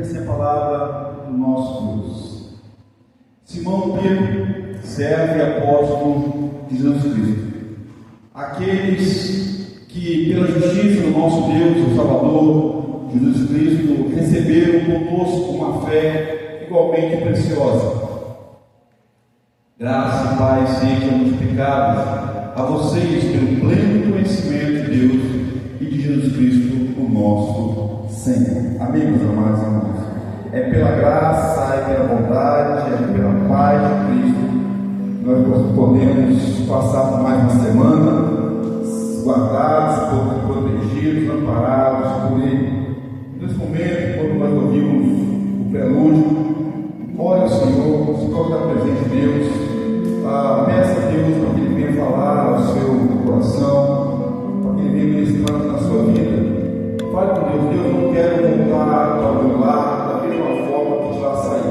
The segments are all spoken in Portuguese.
Essa é a palavra do nosso Deus. Simão Pedro, servo e apóstolo de Jesus Cristo. Aqueles que, pela justiça do nosso Deus, o Salvador, Jesus Cristo, receberam conosco uma fé igualmente preciosa. Graça e paz sejam multiplicadas a vocês pelo pleno conhecimento de Deus e de Jesus Cristo, o nosso Senhor. Amém, meus amados irmãos? É pela graça, é pela bondade, é pela paz de Cristo nós podemos passar mais uma semana guardados, protegidos, amparados por Ele. Nesse momento, quando nós ouvimos o prelúdio, ore ao Senhor, se coloque na presença de Deus, peça a Deus para que Ele venha falar ao seu coração, para que Ele venha ministrando na sua vida. Fale com Deus: Deus, eu não quero voltar ao meu lar da mesma forma que já saí.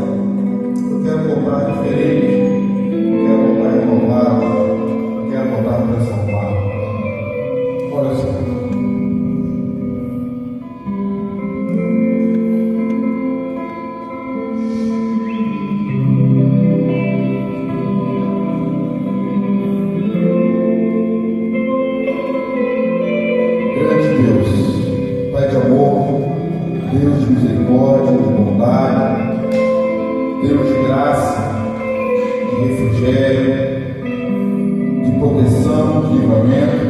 Eu quero voltar diferente, eu quero voltar renovado, eu quero voltar transformado. Olha só. Grande Deus, Pai de amor, Deus de misericórdia, de bondade, Deus de graça, de refrigério, de proteção, de livramento,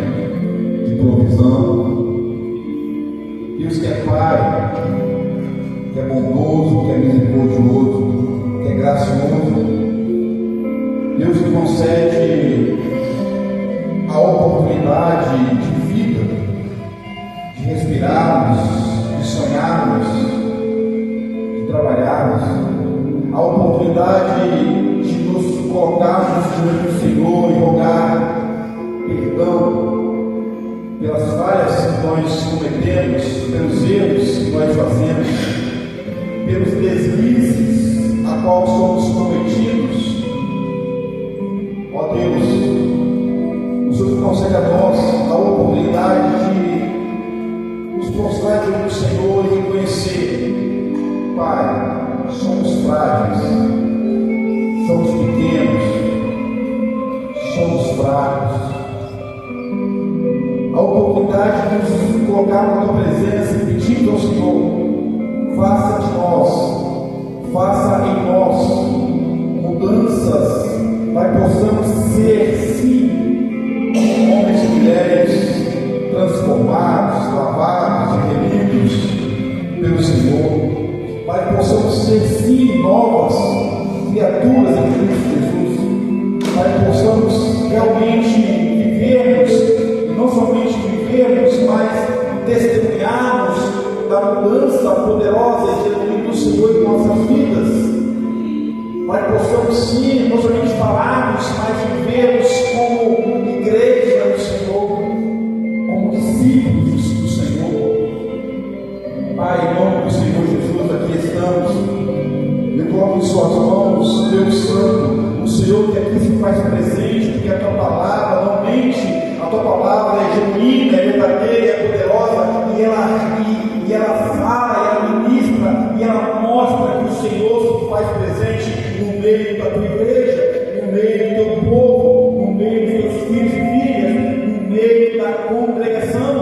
de provisão. Deus que é Pai, que é bondoso, que é misericordioso, que é gracioso. Deus que concede a oportunidade de vida, de respirarmos, de sonharmos, de trabalharmos, a oportunidade de nos colocarmos diante do Senhor e rogar perdão pelas falhas que nós cometemos, pelos erros que nós fazemos, pelos deslizes a qual somos cometidos. Ó Deus, o Senhor concede a nós a oportunidade de nos prostrar diante do Senhor e reconhecer: Pai, somos frágeis, somos pequenos, somos fracos. A oportunidade de nos colocar na tua presença e pedir ao Senhor: faça de nós, faça em nós mudanças, para que possamos ser, sim, homens e mulheres transformados, lavados e remidos pelo Senhor, para que possamos ser, sim, novas criaturas em Cristo Jesus, para que possamos realmente vivermos, não somente vivermos, mas testemunharmos da mudança poderosa e genuína do Senhor em nossas vidas, para que possamos, sim, não somente falarmos, mas vivermos como igreja do Senhor, como discípulos do Senhor. Pai, em nome do Senhor Jesus, aqui estamos, me coloco em suas mãos, Deus Santo, o Senhor que aqui se faz presente, porque a tua palavra não mente, a tua palavra é genuína, é verdadeira, é poderosa, e ela fala, ela ministra, e ela mostra que o Senhor se faz presente no meio da tua igreja, no meio do teu povo, no meio dos teus filhos e filhas, no meio da congregação.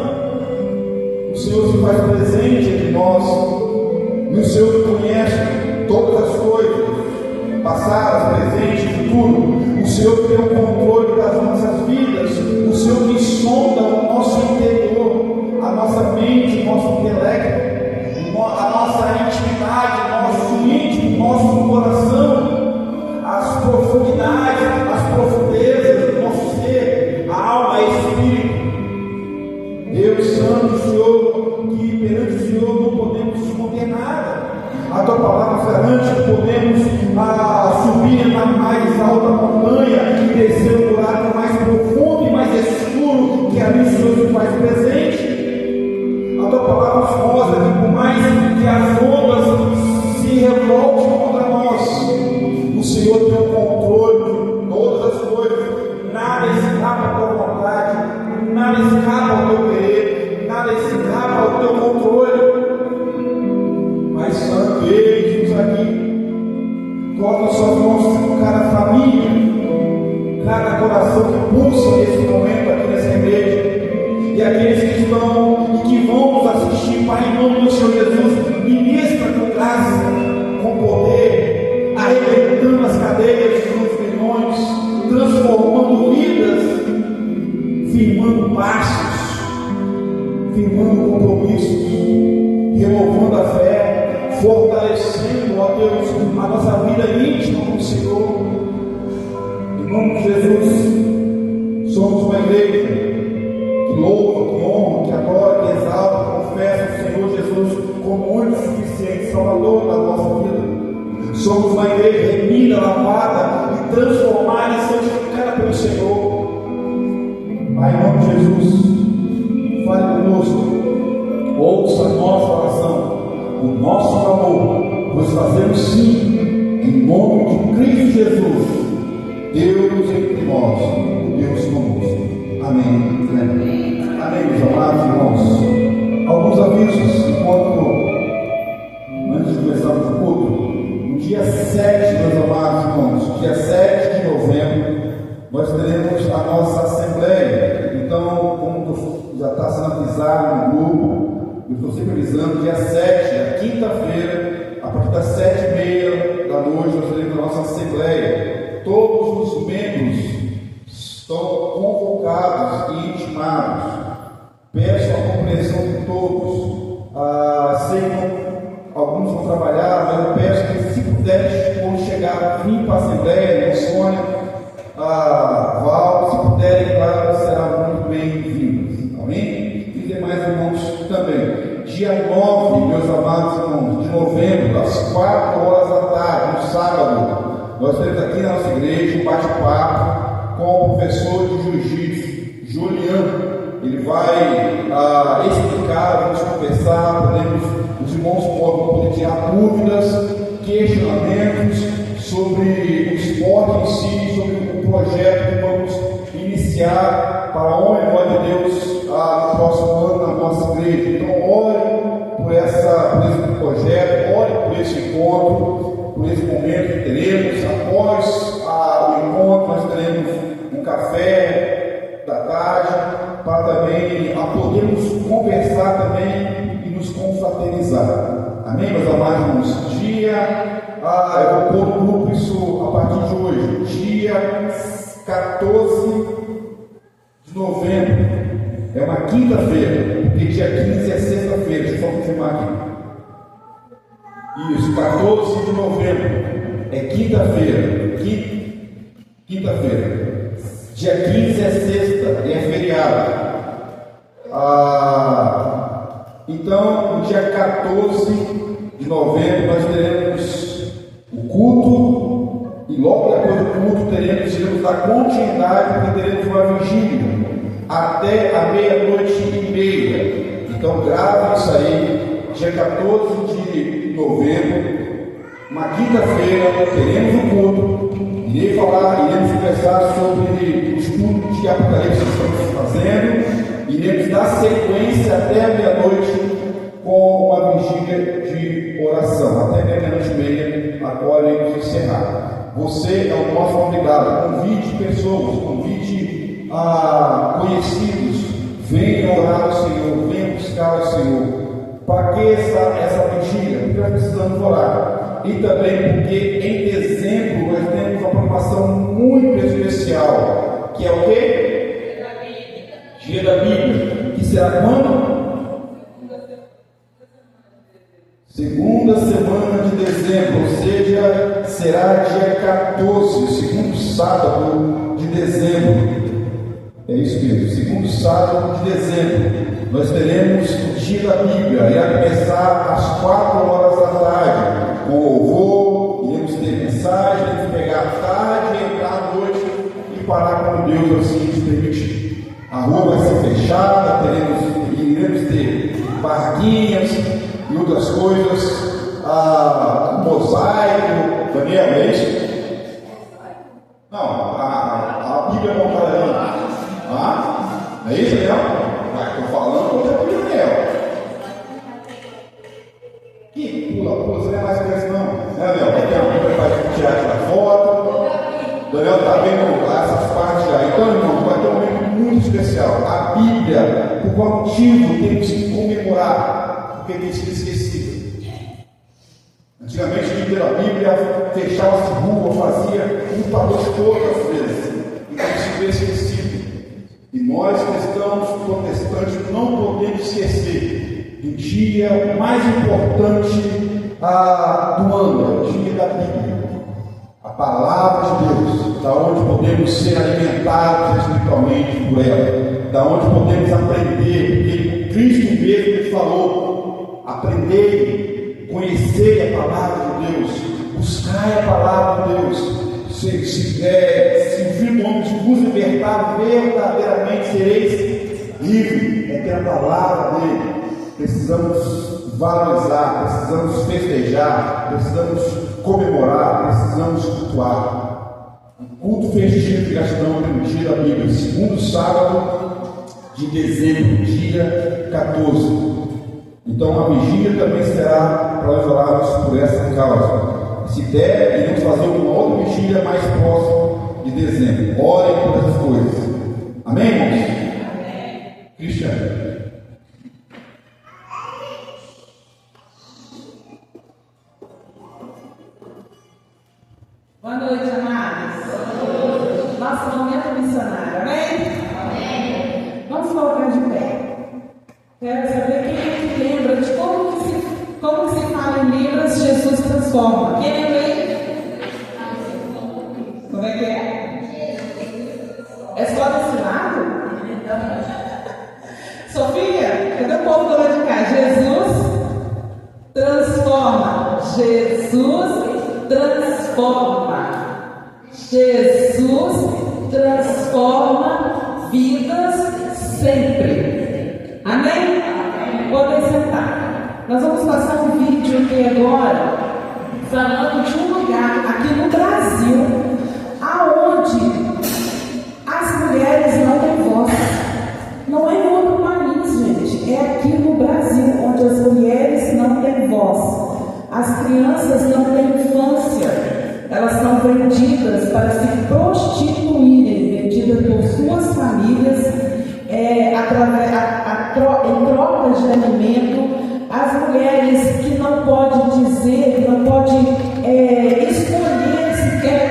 O Senhor se faz presente entre nós, e o Senhor que conhece todas as coisas, passadas, presentes e futuro. O Senhor que tem o controle das nossas vidas, o Senhor que sonda o nosso interior, a nossa mente, o nosso intelecto, a nossa intimidade, o nosso íntimo, o nosso coração, as profundidades, as profundezas do nosso ser, a alma e espírito. Deus Santo, Senhor, que perante o Senhor não podemos esconder nada. A tua palavra nos garante que podemos subir na mais alta montanha e descer no buraco mais profundo e mais escuro, que ali o Senhor se faz presente. A tua palavra nos mostra que por mais que as ondas se revoltem contra nós, o Senhor tem o controle de todas as coisas. Nada escapa à tua vontade, nada escapa ao teu querer, nada escapa ao teu controle. Mas Santo joelhos, uns aqui. Coloca suas mãos em cada família, cada coração que pulsa nesse momento aqui nessa igreja. E aqueles que estão e que vão nos assistir, Pai, em nome do Senhor Jesus, ministra com graça, com poder, arrebentando as cadeias dos grilhões, transformando vidas, firmando passos, firmando compromissos, renovando a fé, fortalecendo, ó Deus, a nossa vida íntima com o Senhor. Em nome de Jesus, somos uma igreja que louva, que honra, que adora, que exalta, que confessa o Senhor Jesus como único e suficiente Salvador da nossa vida. Somos uma igreja remida, lavada e transformada e santificada pelo Senhor. Pai, em nome de Jesus, fale conosco, ouça a nossa oração, o nosso clamor, pois fazemos sim, em nome de Cristo Jesus, Deus entre nós, Deus conosco. Amém. Amém, meus amados irmãos. Alguns avisos, antes de começarmos o culto. No dia 7, meus amados irmãos, dia 7 de novembro, nós teremos a nossa assembleia. Então, como já está sendo avisado no grupo, eu estou sempre avisando, dia 7, quinta-feira, a partir das 7h30 da noite, nós teremos a nossa assembleia. Todos os membros estão convocados e intimados. Peço a compreensão de todos. Sei que alguns vão trabalhar, mas eu peço que, se puderem, quando chegar, vir para a Assembleia, Sônia, Val, se puderem, claro, será muito bem-vindos. Amém? E demais irmãos também. Dia 9, meus amados irmãos, de novembro, às 4 horas da tarde, no sábado, nós temos aqui na nossa igreja um bate-papo com o professor de jiu-jitsu, Juliano. Ele vai explicar, vamos conversar, os irmãos podem tirar dúvidas, questionamentos sobre o esporte em si, sobre o projeto que vamos iniciar para a honra e glória de Deus no próximo ano na nossa igreja. Então, ore por esse projeto, ore por esse encontro, por esse momento que teremos. Após o encontro, nós teremos um café da tarde, para também podermos conversar também e nos confraternizar. Amém, meus amados irmãos? Eu vou pôr no grupo isso a partir de hoje, dia 14 de novembro, é uma quinta-feira, porque dia 15 é sexta-feira, deixa eu só confirmar aqui. Isso, 14 de novembro, é quinta-feira, quinta-feira. Dia 15 é sexta e é feriado. Então, no dia 14 de novembro, nós teremos o culto. E logo depois do culto, iremos dar continuidade, porque teremos uma vigília até a 00:30. Então, grave isso aí. Dia 14 de novembro, uma quinta-feira, teremos o culto. Iremos conversar sobre o estudo de Apocalipse que estamos fazendo. Iremos dar sequência até a 00:30 com uma vigília de oração. Até 00:30, agora iremos encerrar. Você é o nosso convidado. Convide pessoas, convide conhecidos. Venham orar ao Senhor, venham buscar o Senhor. Para que essa vigília? Porque nós precisamos orar. E também porque em dezembro nós temos uma programação muito especial, que é o quê? Dia da Bíblia. Que será quando? Segunda semana de dezembro, ou seja, será dia 14, segundo sábado de dezembro. É isso mesmo, segundo sábado de dezembro. Nós teremos o dia da Bíblia, irá começar às 4 horas da tarde. Com louvor, iremos ter mensagem, iremos pegar a tarde, entrar à noite e parar quando Deus assim nos permitir. A rua vai ser fechada, iremos ter barraquinhas e outras coisas, mosaico. Daniel, é isso? Não, a Bíblia é montada ali. É isso, Daniel? Estou falando, hoje é Daniel. Que pula não é mais criança não. Daniel, vai ter alguém que vai tirar aquela foto. Daniel está vendo essas partes já. Então, irmão, vai ter um momento muito especial. A Bíblia, por qual motivo temos que comemorar? Porque tem sido esquecido. Antigamente, quem leu a Bíblia fechava-se rua, fazia um para todas as vezes. Então, isso foi esquecido. E nós, cristãos protestantes, não podemos esquecer do dia mais importante do ano, o dia da Bíblia. A palavra de Deus, da onde podemos ser alimentados espiritualmente por ela, da onde podemos aprender, porque Cristo mesmo falou: aprendei, conhecei a palavra de Deus, buscai a palavra de Deus. Se o Filho do Homem vos libertar, verdadeiramente sereis livres. É pela palavra dele. Precisamos valorizar, precisamos festejar, precisamos comemorar, precisamos cultuar. O culto festivo de gratidão permitido da Bíblia, segundo sábado de dezembro, dia 14. Então a vigília também será para nós orarmos por essa causa. Se der, iremos fazer uma outra vigília mais próxima de dezembro. Orem por essas coisas. Amém, irmãos? Amém. Cristiano. Boa noite, amados. Nosso momento missionário. Amém? Amém. Vamos colocar de pé. Quero saber quem é que lembra de como que se fala em Libras, Jesus transforma. Quem lembra aí? Como é que é? É só desse lado? Sofia, cadê o povo do lado de cá? Jesus transforma. Jesus transforma. Jesus transforma vidas sempre. Amém? Podem sentar. Nós vamos passar um vídeo aqui agora falando de um lugar aqui no Brasil aonde as mulheres não têm voz. Não é em outro país, gente. É aqui no Brasil onde as mulheres não têm voz. As crianças não têm infância. Elas são vendidas para se prostituírem, vendidas por suas famílias em troca de alimento. As mulheres que não podem dizer, não podem escolher se quer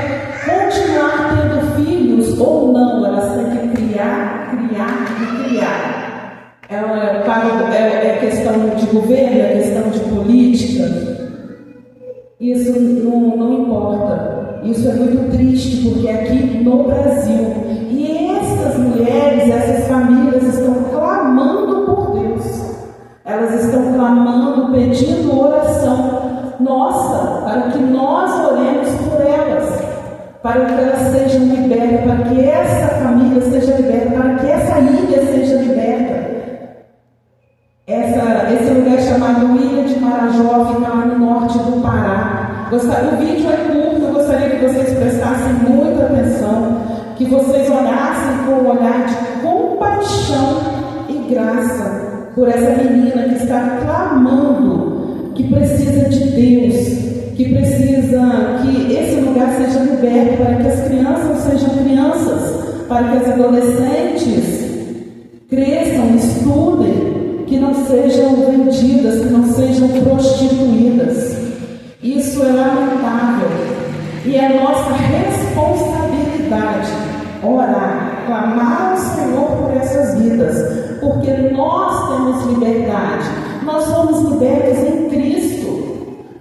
continuar tendo filhos ou não, elas têm que criar e criar. É questão de governo, é questão de política. Isso não importa. Isso é muito triste, porque é aqui no Brasil. E essas mulheres, essas famílias estão clamando por Deus. Elas estão clamando, pedindo oração nossa, para que nós oremos por elas, para que elas sejam libertas, para que essa família seja liberta, para que essa ilha seja liberta. Esse lugar é chamado Ilha de Marajó, fica lá no norte do Pará. O vídeo é curto, eu gostaria que vocês prestassem muita atenção, que vocês olhassem com um olhar de compaixão e graça por essa menina que está clamando, que precisa de Deus, que precisa que esse lugar seja liberto, para que as crianças sejam crianças, para que as adolescentes cresçam, estudem, que não sejam vendidas, que não sejam prostituídas. Isso é lamentável e é nossa responsabilidade orar, clamar ao Senhor por essas vidas, porque nós temos liberdade, nós somos libertos em Cristo.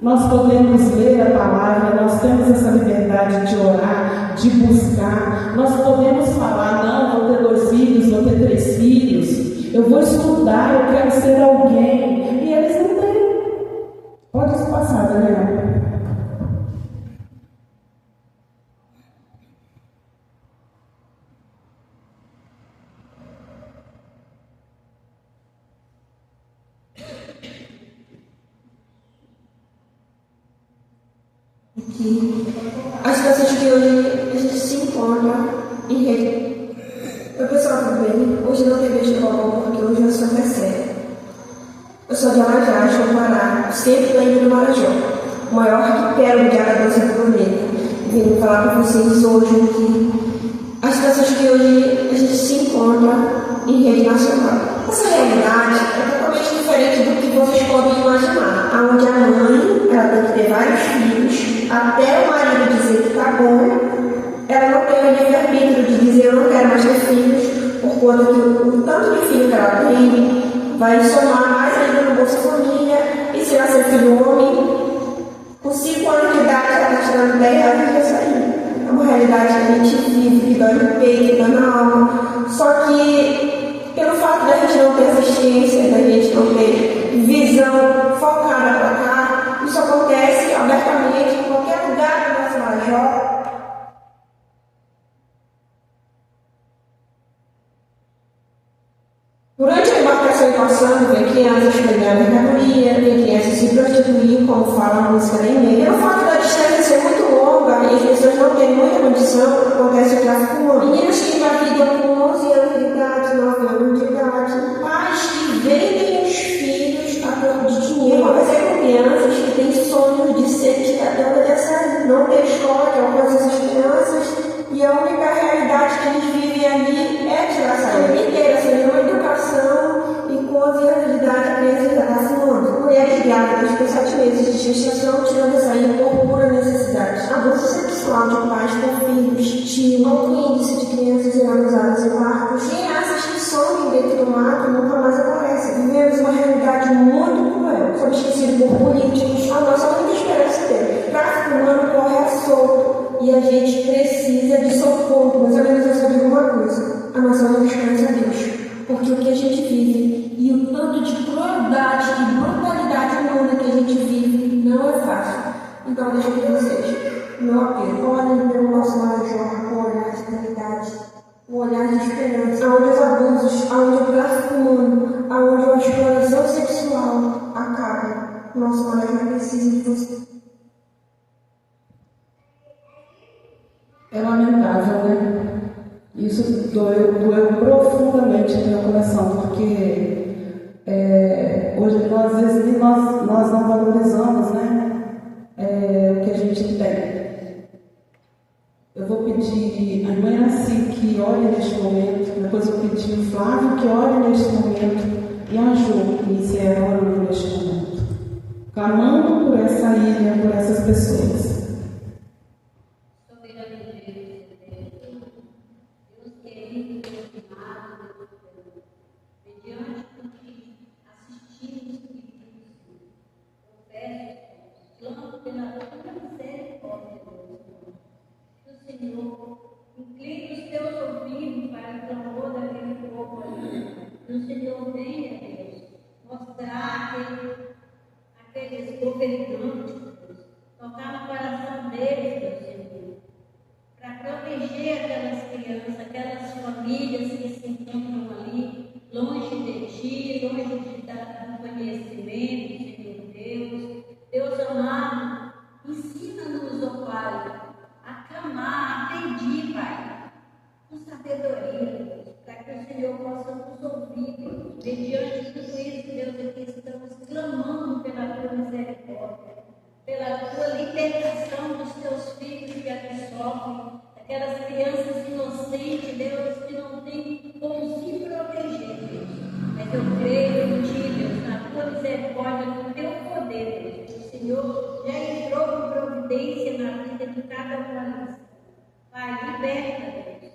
Nós podemos ler a palavra, nós temos essa liberdade de orar, de buscar. Nós podemos falar: não, vou ter 2 filhos, vou ter 3 filhos, eu vou estudar, eu quero ser alguém. E eles não têm. Pode se passar, Daniel. As pessoas que hoje a gente se encontra em rede. Oi pessoal, tudo bem? Hoje não tem beijo de bola porque hoje eu sou mais sério. Eu sou de Alajás, no Pará, sempre lembro do Marajó, o maior arquipélago de água doce do planeta. Vim falar para vocês hoje que as situações que hoje a gente se encontra em rede nacional. Essa realidade é totalmente diferente do que vocês podem imaginar, onde a mãe ela tem que ter vários filhos, até o marido dizer que está bom, ela não tem o livre-arbítrio de dizer eu não quero mais ter filhos, por conta que o tanto de filho que ela tem vai somar mais ainda no Bolsa Família, e se ela ser filho homem, com 5 anos de idade ela está tirando 10 reais e vai sair. É uma realidade que a gente vive, que dói no peito, que dói na alma. Só que, pelo fato da gente não ter assistência, da gente não ter visão focada para cá, isso acontece abertamente em qualquer lugar do nosso Marajó. Durante a embarcação e passando, vem crianças pegando mercadoria, vem crianças se prostituir, como fala a música da Inês. Pelo fato da distância ser muito longa e as pessoas não terem muita condição, acontece o tráfico humano. Meninas que engravidam com 11 anos de idade, 9 anos de idade, pais que vendem os filhos a troco de dinheiro. Mas é com crianças que têm sonhos de ser cidadã dessa, não ter escola que alcança essas crianças, e a única realidade que eles vivem ali é tirar essa família inteira, sem nenhuma educação, e com 11 anos de idade a criança já está fumando. Mulheres grávidas com 7 meses de gestação tirando essa aí por pura necessidade. Abuso sexual de pais com filhos, tio, alto índice de crianças abusadas em barcos, crianças que somem dentro do mato e nunca mais aparecem. Vivemos uma realidade muito cruel. Somos esquecidos por políticos, a nossa única esperança é tráfico humano corre a solto. E a gente precisa de socorro. Mas eu só digo uma coisa: a nossa única esperança é Deus. Porque o que a gente vive e o tanto de crueldade e brutalidade humana que a gente vive não é fácil. Então, deixa eu dizer vocês, meu apelo: olhem pelo nosso Marajó com o olhar de caridade, o olhar de esperança, onde os abusos, onde o tráfico humano, onde a exploração sexual acaba. Nosso Marajó precisa de você. É lamentável, né? Isso doeu profundamente no meu coração, porque hoje nós, às vezes nós não valorizamos, né, o que a gente tem. Eu vou pedir a irmã assim que ore neste momento, depois eu vou pedir o Flávio que ore neste momento e a Ju que inicie orando neste momento, clamando por essa ilha, por essas pessoas. Inclina os teus ouvidos para o clamor daquele povo ali. Que o Senhor venha, Deus, mostrar aqueles governantes, Deus, tocar no coração deles, Deus Senhor, para proteger aquelas crianças, aquelas famílias que se encontram ali, longe de Ti, longe de dar conhecimento, Senhor Deus. Deus amado, ensina-nos, ó Pai, a clamar, a pedir, Pai, com sabedoria, para que o Senhor possa nos ouvir. Mediante tudo isso, Deus, aqui estamos clamando pela Tua misericórdia, pela Tua libertação dos Teus filhos que aqui sofrem, aquelas crianças inocentes, Deus, que não têm como se proteger, Deus. Mas eu creio em Ti, Deus, na Tua misericórdia, no Teu poder, Deus. O Senhor já entrou com providência na vida de cada uma. Pai, liberta, Deus,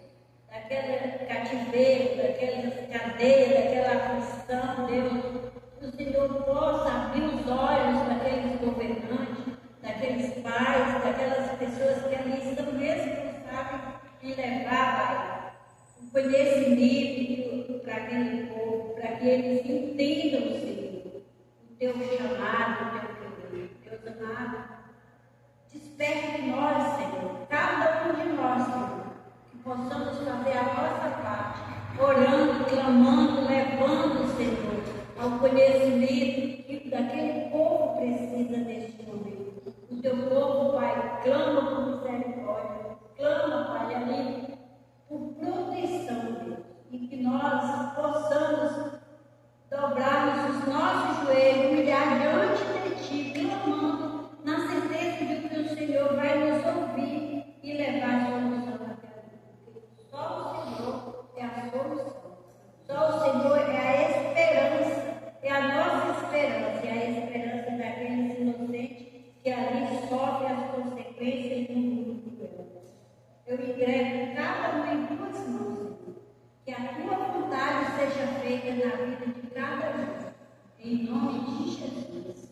daquele cativeiro, daquelas cadeias, daquela aflição, Deus. Que o Senhor possa abrir os olhos daqueles governantes, daqueles pais, daquelas pessoas que ali estão mesmo não sabem em levar, Pai, o conhecimento para aquele povo, para que eles entendam, Senhor, o Teu chamado, o Teu poder. Deus amado, desperte em nós, Senhor, cada um de nós, Senhor, que possamos fazer a nossa parte, orando, clamando, levando, Senhor, ao conhecimento que daquele povo precisa neste momento. O Teu povo, Pai, clama por misericórdia, clama, Pai, ali por proteção, Deus, e que nós possamos dobrarmos os nossos joelhos entrego cada um em tuas mãos, que a tua vontade seja feita na vida de cada um, em nome de Jesus.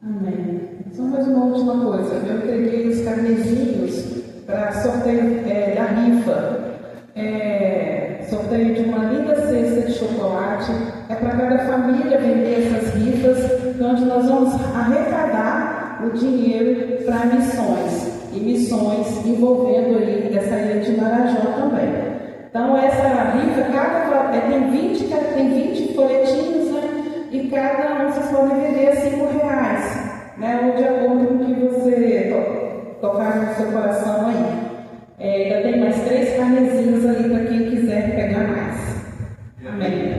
Amém. Só mais uma última coisa. Eu entreguei os carnezinhos para sorteio da rifa. Sorteio de uma linda cesta de chocolate. É para cada família vender essas rifas, onde nós vamos arrecadar o dinheiro para missões. E missões envolvendo aí essa ilha de Marajó também. Então essa rifa, tem 20 folhetinhos, né? E cada um vocês podem vender R$5. né, ou de acordo com o que você tocar no seu coração aí. Ainda tem mais 3 carnezinhos ali para quem quiser pegar mais. Amém.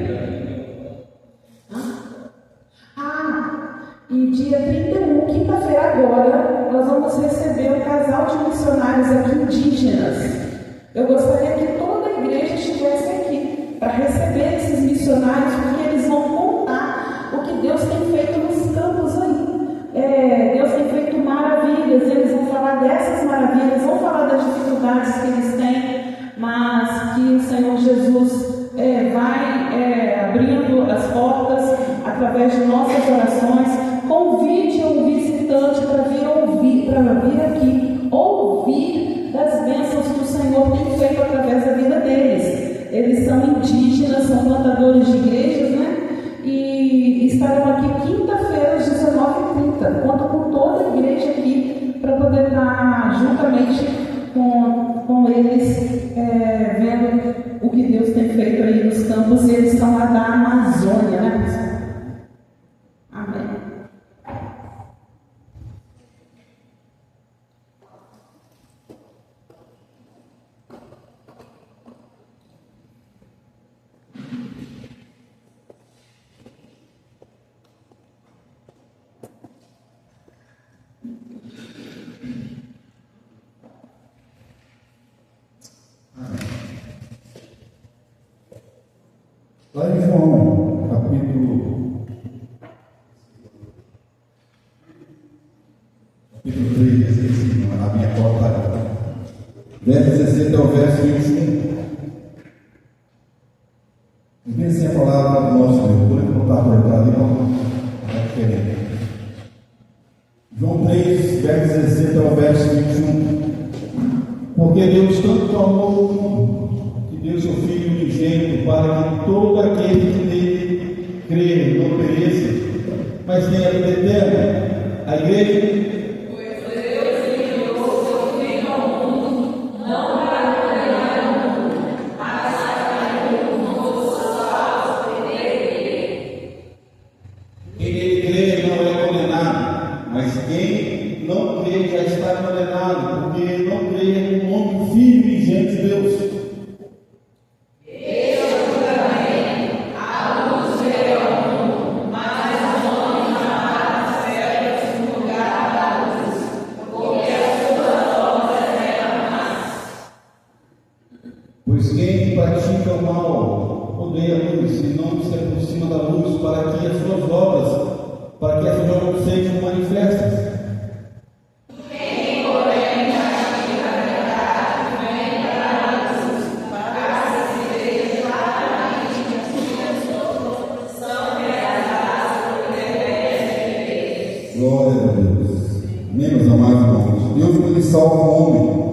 E dia 31, quinta-feira agora, nós vamos receber um casal de missionários aqui indígenas. Eu gostaria que toda a igreja estivesse aqui para receber esses missionários, porque eles vão contar o que Deus tem feito nos campos aí. Deus tem feito maravilhas, eles vão falar dessas maravilhas, vão falar das dificuldades que eles têm, mas que o Senhor Jesus vai abrindo as portas através de nossas orações. Convide um visitante para vir aqui, ouvir das bênçãos que o Senhor tem feito através da vida deles. Eles são indígenas, são plantadores de igrejas, né? E estarão aqui quinta-feira às 19h30. Conto com toda a igreja aqui para poder estar juntamente com eles, vendo o que Deus tem feito aí nos campos. E eles estão lá da Amazônia, né, pessoal? Amém. Lá em João, capítulo 3, esqueci, a minha porta, verso 17 ao verso 21. Vê a palavra do nosso Deus, vou contar para cá ali, não é diferente. João 3, verso 17 ao verso 21. Porque Deus tanto amou o mundo, que deu seu Filho unigênito, para que todo aquele que nele crê não pereça, mas tenha a vida eterna. A igreja. Pois quem pratica o mal odeia a luz e não se aproxima da luz, para que as suas obras sejam manifestas. Quem, porém, pratica a verdade, vem para a luz, para que se veja claramente que as suas são realizadas por intermédio de Deus. Glória a Deus. Meus amados irmãos, Deus não lhe salva o homem.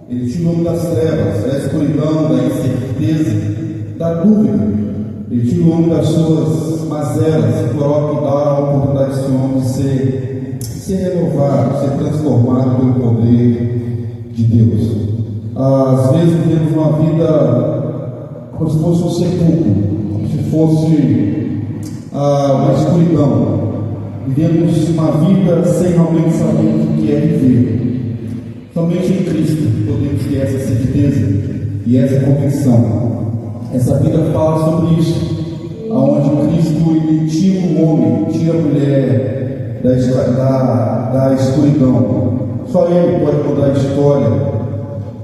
Ele tira o homem das trevas, da escuridão, da incerteza, da dúvida. Ele tira o homem das suas mazelas e coloca e dá a oportunidade desse homem de ser renovado, de ser transformado pelo poder de Deus. Às vezes vivemos uma vida como se fosse um sepulcro, como se fosse uma escuridão. Vivemos uma vida sem realmente saber o que é viver. Somente em Cristo podemos ter essa certeza e essa convicção. Essa vida fala sobre isso, aonde Cristo ele tira o homem, tira a mulher da escuridão. Só Ele pode mudar a história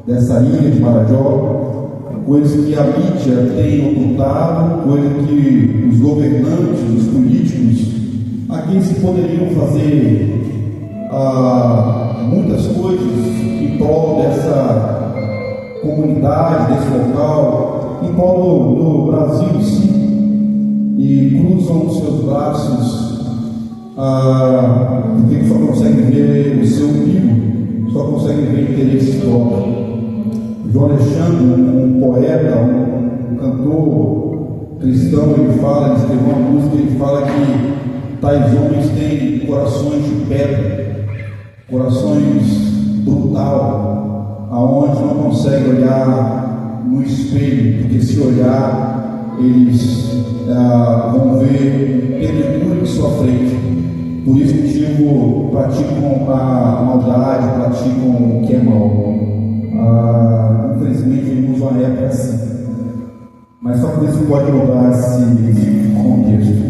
dessa ilha de Marajó, coisas que a mídia tem ocultado, coisas que os governantes, os políticos, aqueles que poderiam fazer muitas coisas em prol dessa comunidade, desse local, em prol do Brasil em si, e cruzam os seus braços, porque só conseguem ver o seu umbigo, só conseguem ver interesse próprio. João Alexandre, um poeta, um cantor cristão, ele escreveu uma música, ele fala que tais homens têm corações de pedra, corações brutal, aonde não consegue olhar no espelho, porque se olhar, eles vão ver pedregulho em sua frente. Por esse motivo, praticam a maldade, praticam o que é mal. Infelizmente, vivemos uma época assim. Mas só por isso pode mudar esse contexto.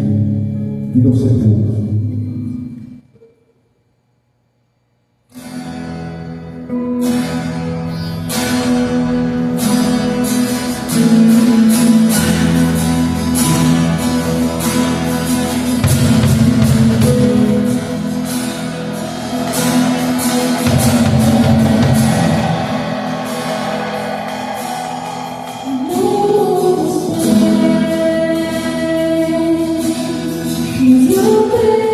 Vida ao sepulcro. You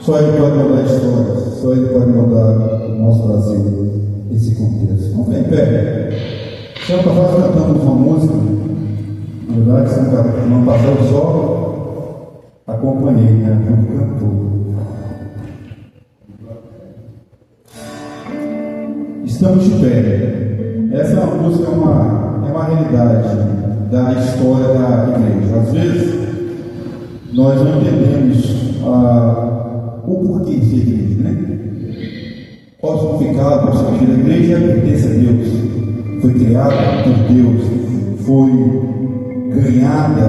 Só Ele pode mudar a história, só Ele pode mudar o nosso Brasil, esse contexto. Vamos ficar em pé. Semana passada cantamos uma música, na verdade, semana passada eu só acompanhei, né? Junto cantor. Estamos de pé. Essa é uma música, é uma realidade da história da igreja. Às vezes, nós não entendemos o porquê de ser igreja, né? Qual o significado do significado da igreja? Pertence a Deus, foi criada por Deus, foi ganhada,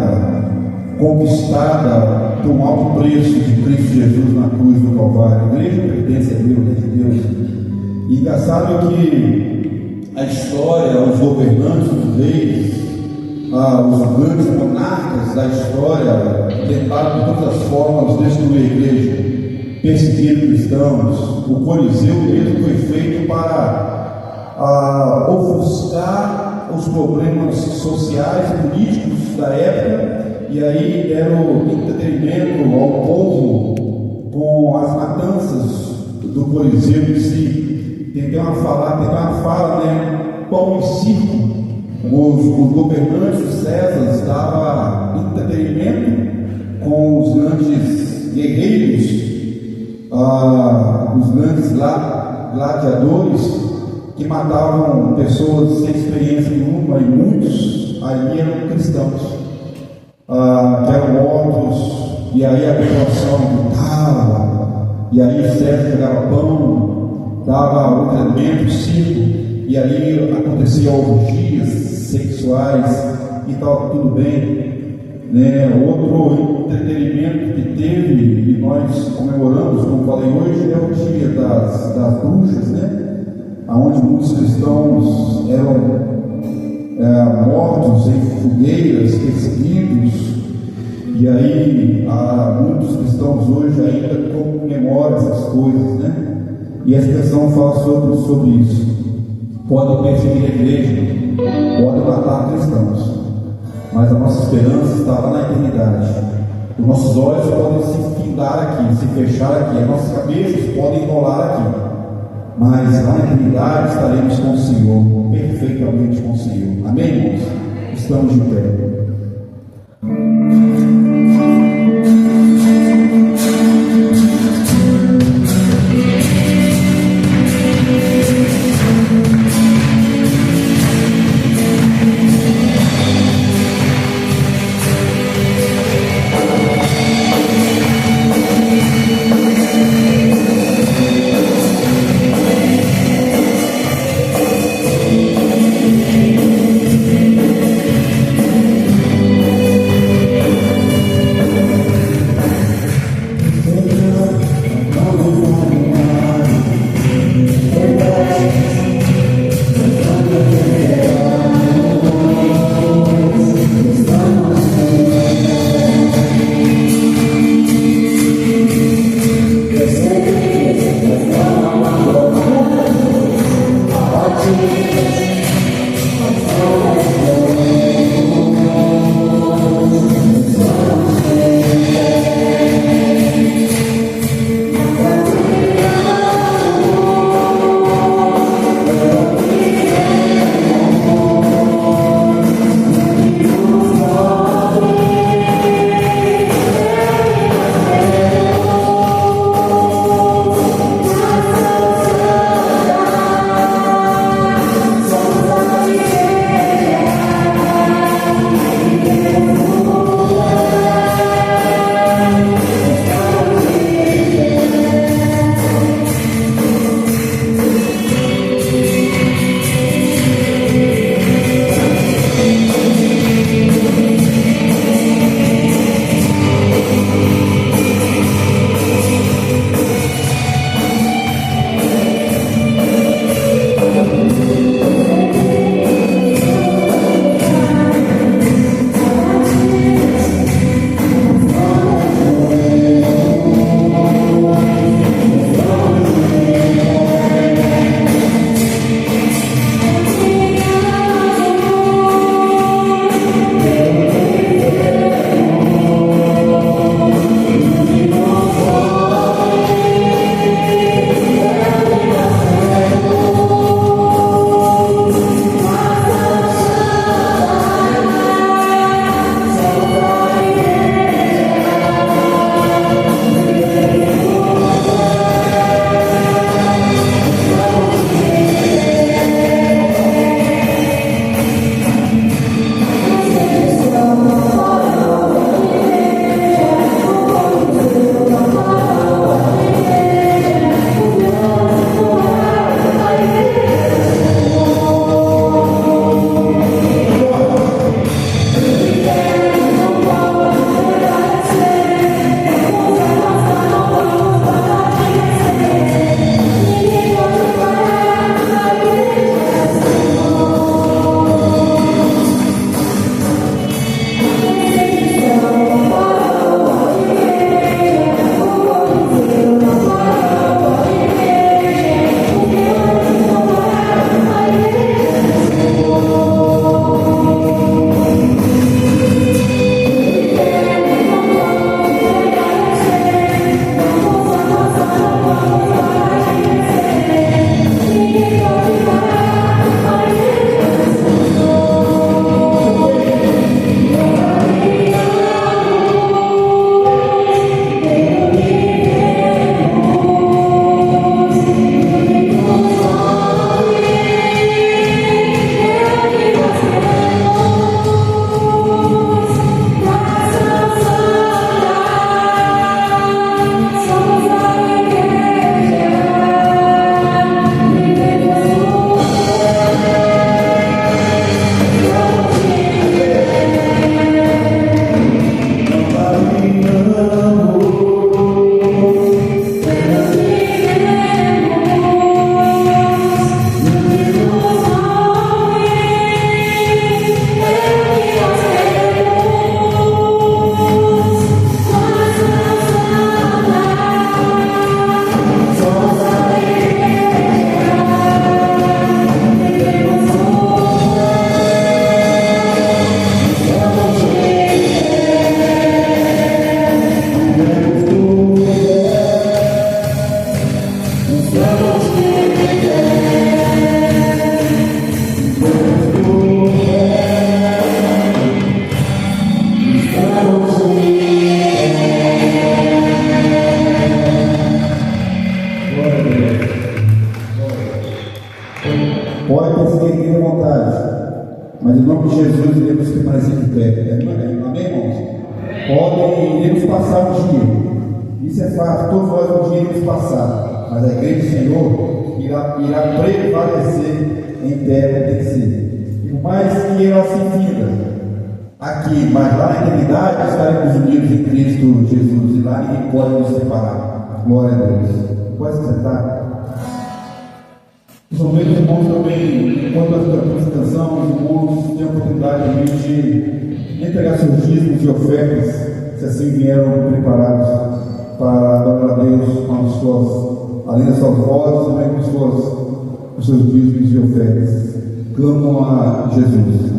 conquistada por um alto preço de Cristo Jesus na cruz do Calvário. A igreja pertence a Deus, é de Deus. E engraçado que a história, os governantes, os reis, os grandes monarcas da história tentaram de todas as formas destruir a igreja, perseguir cristãos. O Coliseu mesmo foi feito para ofuscar os problemas sociais e políticos da época, e aí deram entretenimento ao povo com as matanças do Coliseu em si. Tem uma fala, né? Pão e circo. Os governantes, os Césares, davam entretenimento com os grandes guerreiros, os grandes gladiadores que matavam pessoas sem experiência nenhuma, e muitos ali eram cristãos, que eram mortos, e aí a população gritava, e aí César pegava pão, dava o treinamento, circo, e ali acontecia orgias sexuais e tal, tudo bem, né? Outro entretenimento que teve, e nós comemoramos, como falei hoje, é o dia das bruxas, né? Onde muitos cristãos eram mortos em fogueiras, perseguidos, e aí muitos cristãos hoje ainda comemoram essas coisas, né? E essa questão fala sobre isso. Podem perseguir a igreja, podem matar cristãos, mas a nossa esperança está lá na eternidade. Os nossos olhos podem se findar aqui, se fechar aqui, as nossas cabeças podem rolar aqui, mas lá na eternidade estaremos com o Senhor, perfeitamente com o Senhor. Amém, irmãos? Estamos de pé. Pode perseguir quem tem vontade, mas em nome de Jesus iremos permanecer de pé. Amém, irmãos? Iremos passar um dia. Isso é fato, todos nós um dia iremos passar, mas a igreja do Senhor irá prevalecer em pé, acontecer. E por mais que ela se finda aqui, mas lá na eternidade estaremos unidos em Cristo Jesus, e lá ninguém pode nos separar. Glória a Deus. Pode se sentar. Os meus irmãos também, enquanto essa canção, os irmãos têm a oportunidade também de entregar seus dízimos e ofertas, se assim vieram preparados para adorar a Deus com as suas, além das suas vozes, também com os seus dízimos e ofertas. Clamam a Jesus.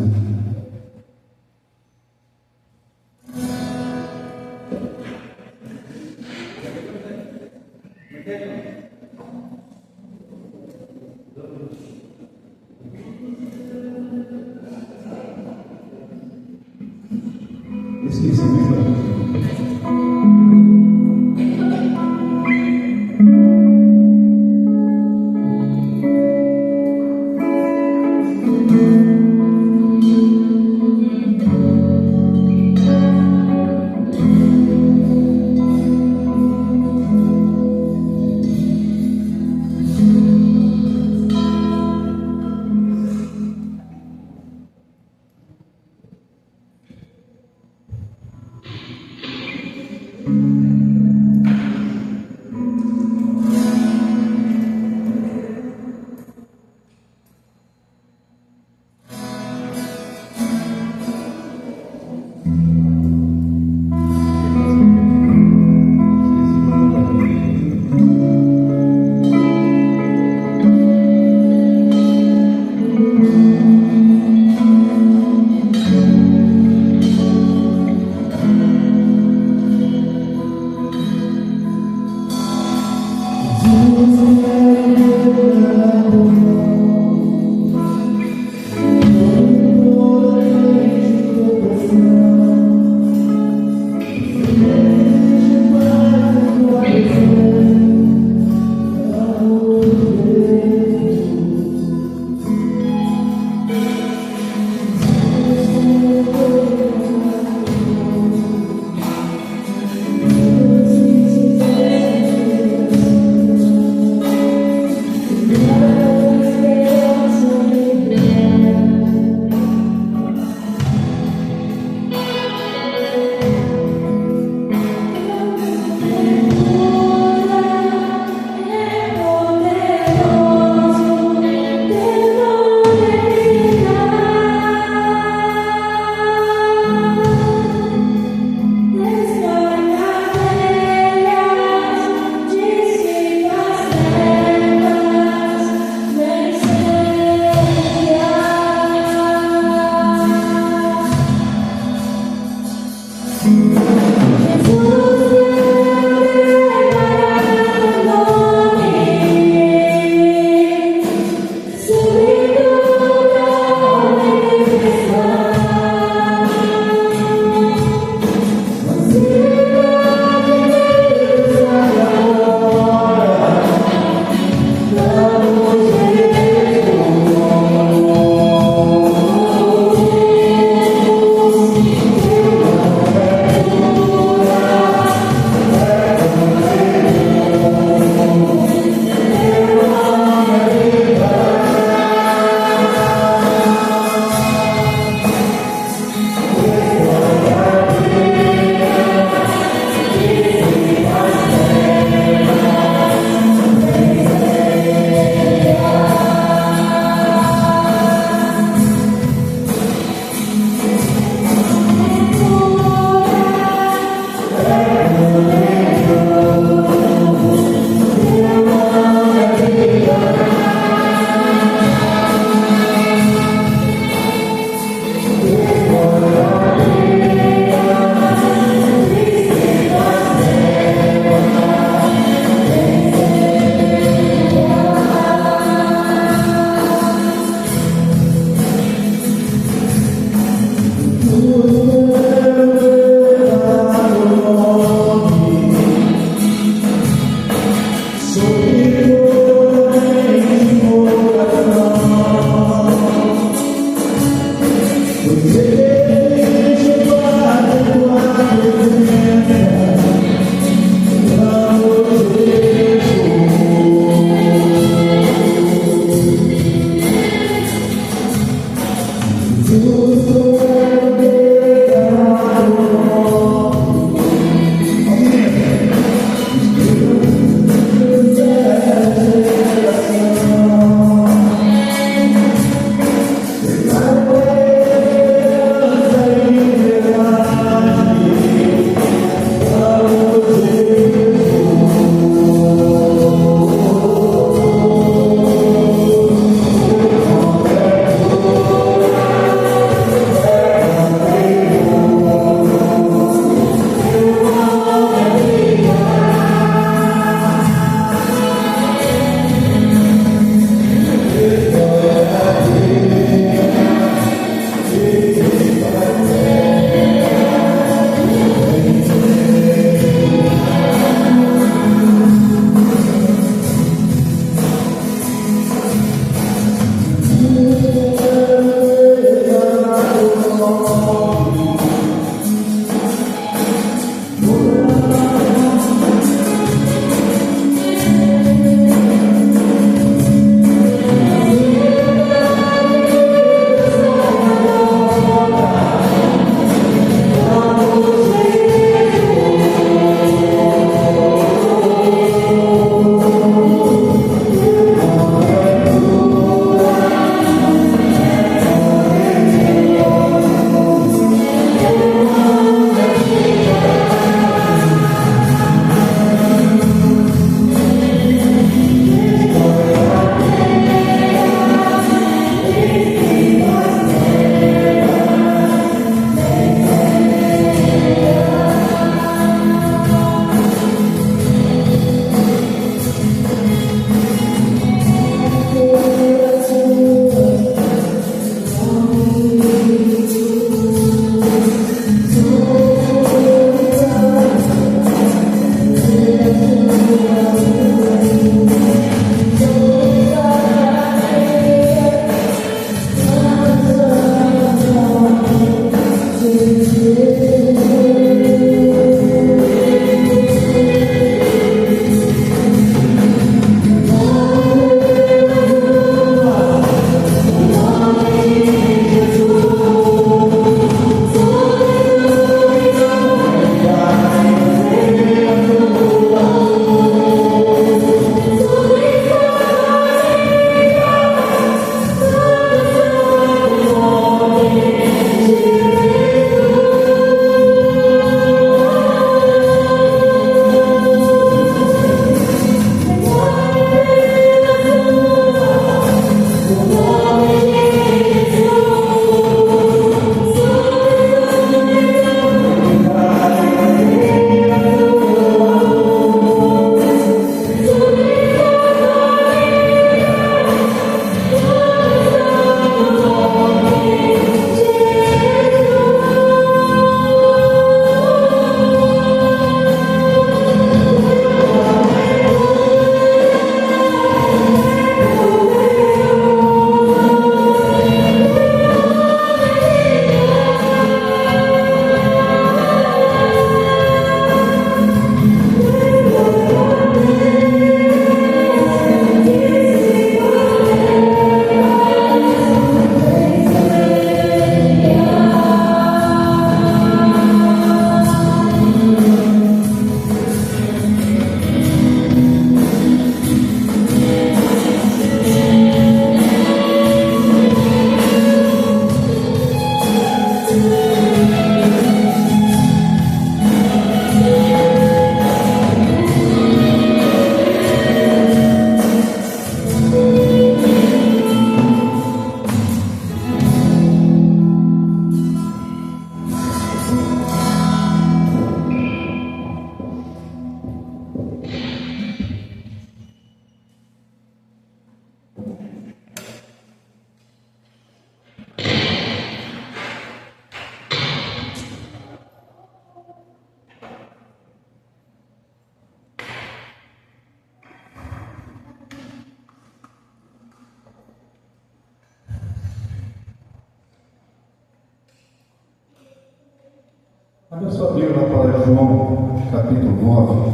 Abra sua Bíblia na palavra de João, capítulo 9.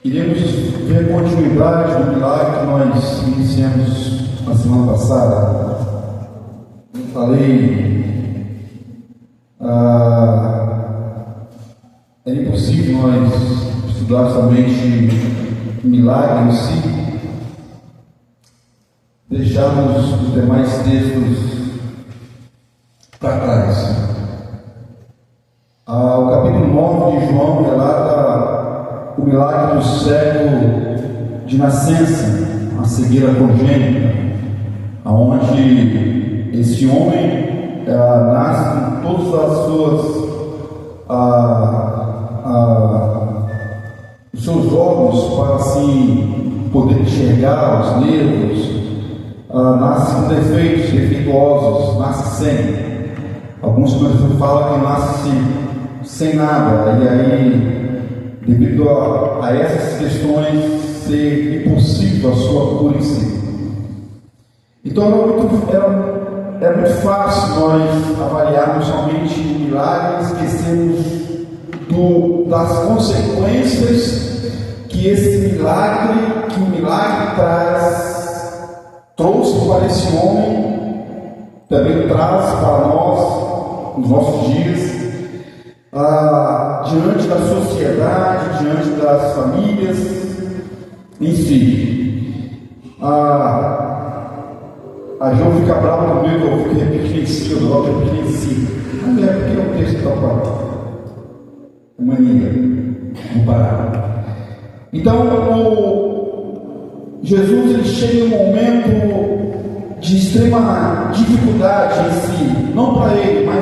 Iremos ver a continuidade do milagre que nós iniciamos na semana passada. Eu falei, é impossível nós estudar somente milagre em si, deixarmos os demais textos para trás. O capítulo 9 de João relata o milagre do cego de nascença, a cegueira congênita, onde esse homem nasce com todas as suas os seus órgãos para assim poder enxergar os nervos, nasce com defeitos defeituosos, nasce sem. Alguns pessoas falam que nasce sem nada, e aí, devido a essas questões, ser impossível a sua cura em si. Então é muito fácil nós avaliarmos somente o milagre e esquecermos das consequências que o milagre trouxe para esse homem, também traz para nós, nos nossos dias, diante da sociedade, diante das famílias, em si. A João fica brava comigo, eu fico repetindo em si, eu logo repetindo em si. Não é porque é um texto da palavra. Mania, vou parar. Então, Jesus ele chega em um momento de extrema dificuldade em si, não para ele, mas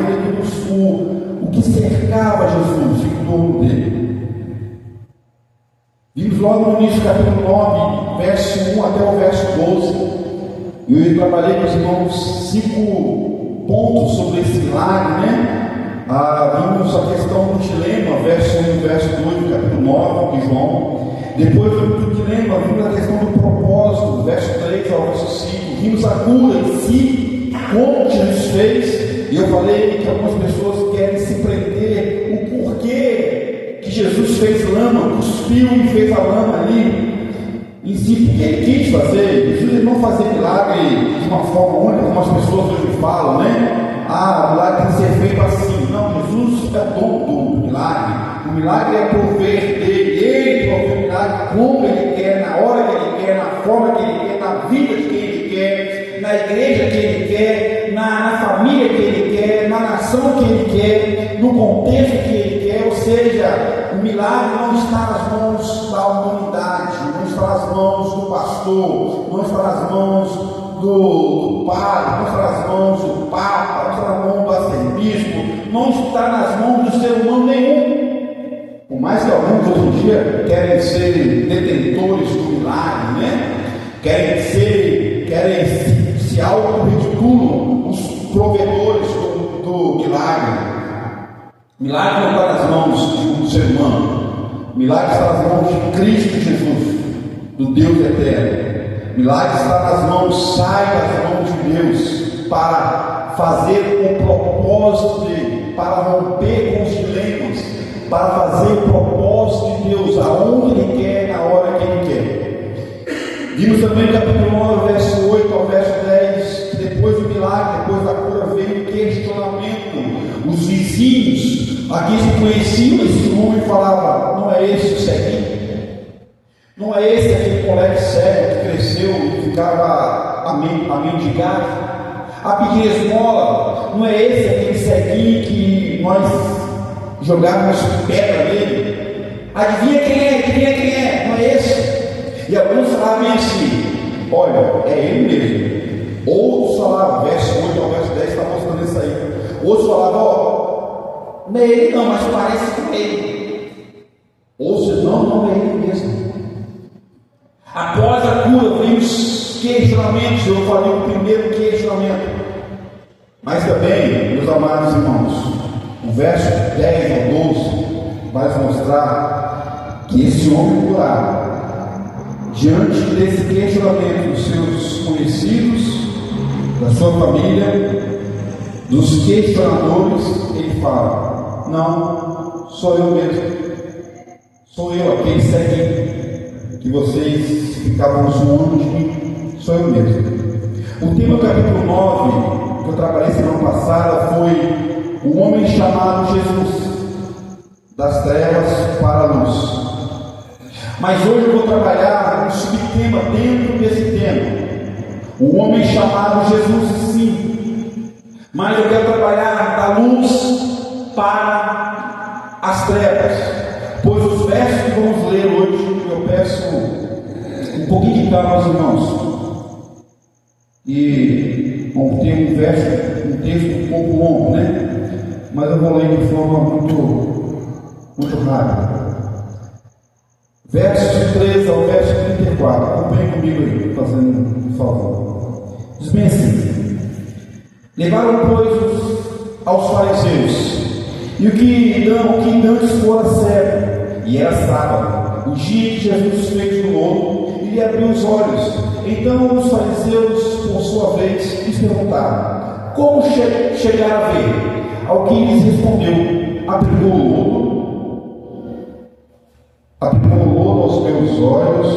o que cercava Jesus em torno dele. Vimos logo no início do capítulo 9, verso 1 até o verso 12. Eu trabalhei com os irmãos 5 pontos sobre esse milagre, né? Vimos a questão do dilema, verso 1 e verso 2 do capítulo 9 de João. Depois do dilema, vimos a questão do propósito, verso 3 ao verso 5. Vimos a cura em si, como Jesus fez. E eu falei que algumas pessoas querem se prender o porquê que Jesus fez lama, cuspiu e fez a lama ali em si, porque ele quis fazer. Jesus ele não fazia milagre de uma forma única, como as pessoas hoje falam, né? O milagre tem que ser feito assim. Não, Jesus é o dono do milagre. O milagre é prover dele. Ele provê o milagre como ele quer, na hora que ele quer, na forma que ele quer, na vida de quem ele quer, na igreja que ele quer, na família que ele quer, na nação que ele quer, no contexto que ele quer. Ou seja, o milagre não está nas mãos da humanidade, não está nas mãos do pastor, não está nas mãos do padre, não está nas mãos do papa, não está nas mãos do arcebispo, não está nas mãos do ser humano nenhum. Por mais que alguns hoje em dia querem ser detentores do milagre, né? Querem se auto-reticulam os provedores do milagre. Milagre não está nas mãos do ser humano. Milagre está nas mãos de Cristo Jesus, do Deus eterno. Milagre está nas mãos, sai das mãos de Deus para fazer o propósito dele, para romper com os dilemas, para fazer o propósito de Deus aonde ele quer, na hora que ele quer. Vimos também no capítulo 9, verso 8 ao verso 10, que depois do milagre, depois da cura, veio o questionamento. Os vizinhos, aqui se conheciam esse homem e falavam: não é esse o ceguinho? Não é esse aquele colega cego que cresceu e ficava a mendigar, a pedir esmola? Não é esse aquele ceguinho que nós jogávamos pedra nele? Adivinha quem é? Adivinha quem é? Não é esse? E alguns falavam assim: olha, é ele mesmo. Outros falavam, verso 8 ao verso 10 está mostrando isso aí. Outros falavam: não é ele não, mas parece com ele. Ou seja, não é ele mesmo. Após a cura, vem os questionamentos. Eu falei o primeiro questionamento. Mas também, meus amados irmãos, o verso 10 ao 12 vai mostrar que esse homem curado, diante desse questionamento dos seus conhecidos, da sua família, dos questionadores, ele fala: não, sou eu mesmo, sou eu, aquele ceguinho que vocês ficavam zoando de mim, sou eu mesmo. O tema do capítulo 9, que eu trabalhei semana passada, foi o homem chamado Jesus, das trevas para a luz. Mas hoje eu vou trabalhar um subtema dentro desse tema, o homem chamado Jesus, sim. Mas eu quero trabalhar da luz para as trevas, pois os versos que vamos ler hoje, eu peço um pouquinho de calma aos irmãos. E vamos ter um texto um pouco longo, né? Mas eu vou ler de forma muito rápida. Versos 13 ao verso 34. Acompanhe comigo aí, fazendo um favor. Diz bem assim: levaram, pois, aos fariseus, e o que antes fora cego, e era sábado, o dia que Jesus fez no lodo, e lhe abriu os olhos. Então os fariseus, por sua vez, lhes perguntaram: como chegar a ver? Ao que lhes respondeu: aplicou o lodo aos meus olhos.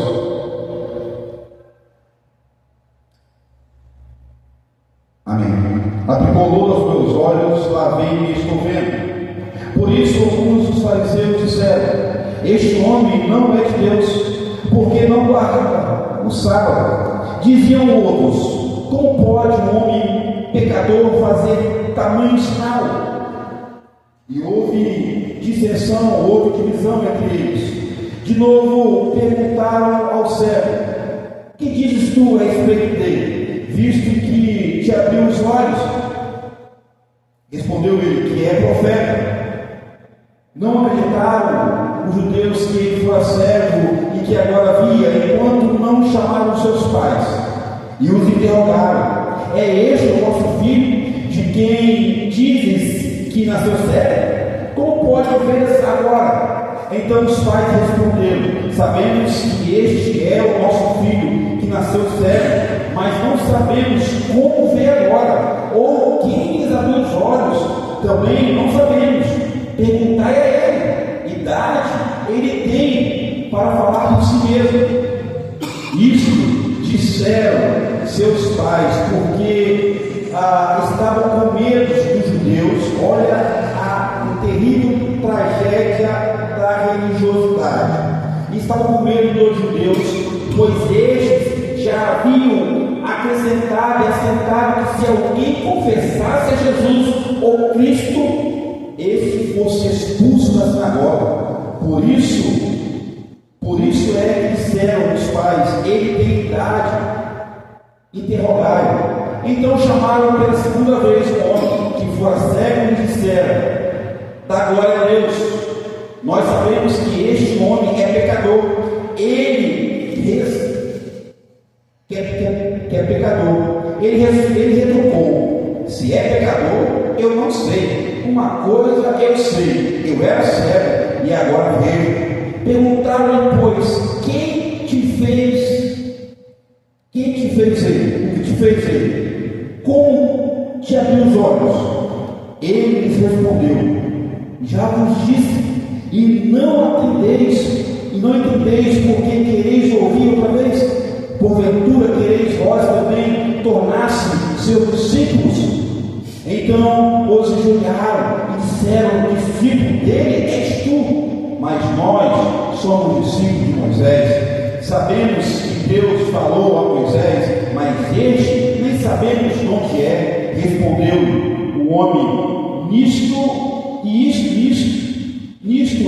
Amém. Aplicou o lodo aos meus olhos, lavei-me e estou vendo. Por isso alguns dos fariseus disseram: este homem não é de Deus, porque não guarda o sábado. Diziam outros: como pode um homem pecador fazer tamanho sinal? E houve dissensão, houve divisão entre eles. De novo perguntaram ao cego: que dizes tu a respeito dele, visto que te abriu os olhos? Respondeu ele: que é profeta. Não acreditaram os judeus que ele fora cego e que agora via, enquanto não chamaram seus pais e os interrogaram: é este o vosso filho, de quem dizes que nasceu cego? Como pode ver agora? Então os pais responderam: sabemos que este é o nosso filho, que nasceu cego, mas não sabemos como vê agora, ou quem lhes abriu os olhos, também não sabemos. Perguntai a ele, idade ele tem para falar por si mesmo. Isso disseram seus pais, porque estavam com medo dos judeus. Olha a terrível tragédia da religiosidade. Estavam com medo dos judeus, pois estes já haviam acrescentado e assentado que se alguém confessasse a Jesus ou Cristo, este fosse expulso da sinagoga. Por isso é que disseram os pais: ele tem idade. Interrogaram. Então chamaram pela segunda vez o homem que fora cego e disseram: dá glória a Deus, nós sabemos que este homem é pecador. Ele retrucou: se é pecador, eu não sei. Uma coisa eu sei, eu era cego e agora vejo. Perguntaram-lhe, pois, quem te fez ele? O que te fez ele? Como te abriu os olhos? Ele lhes respondeu: já vos disse, e não entendeis porque quereis ouvir outra vez? Porventura quereis vós também tornar-se seus discípulos? Então os julgaram e disseram: discípulo dele és tu, mas nós somos discípulos de Moisés. Sabemos que Deus falou a Moisés, mas este nem sabemos de onde é. Respondeu o homem: nisto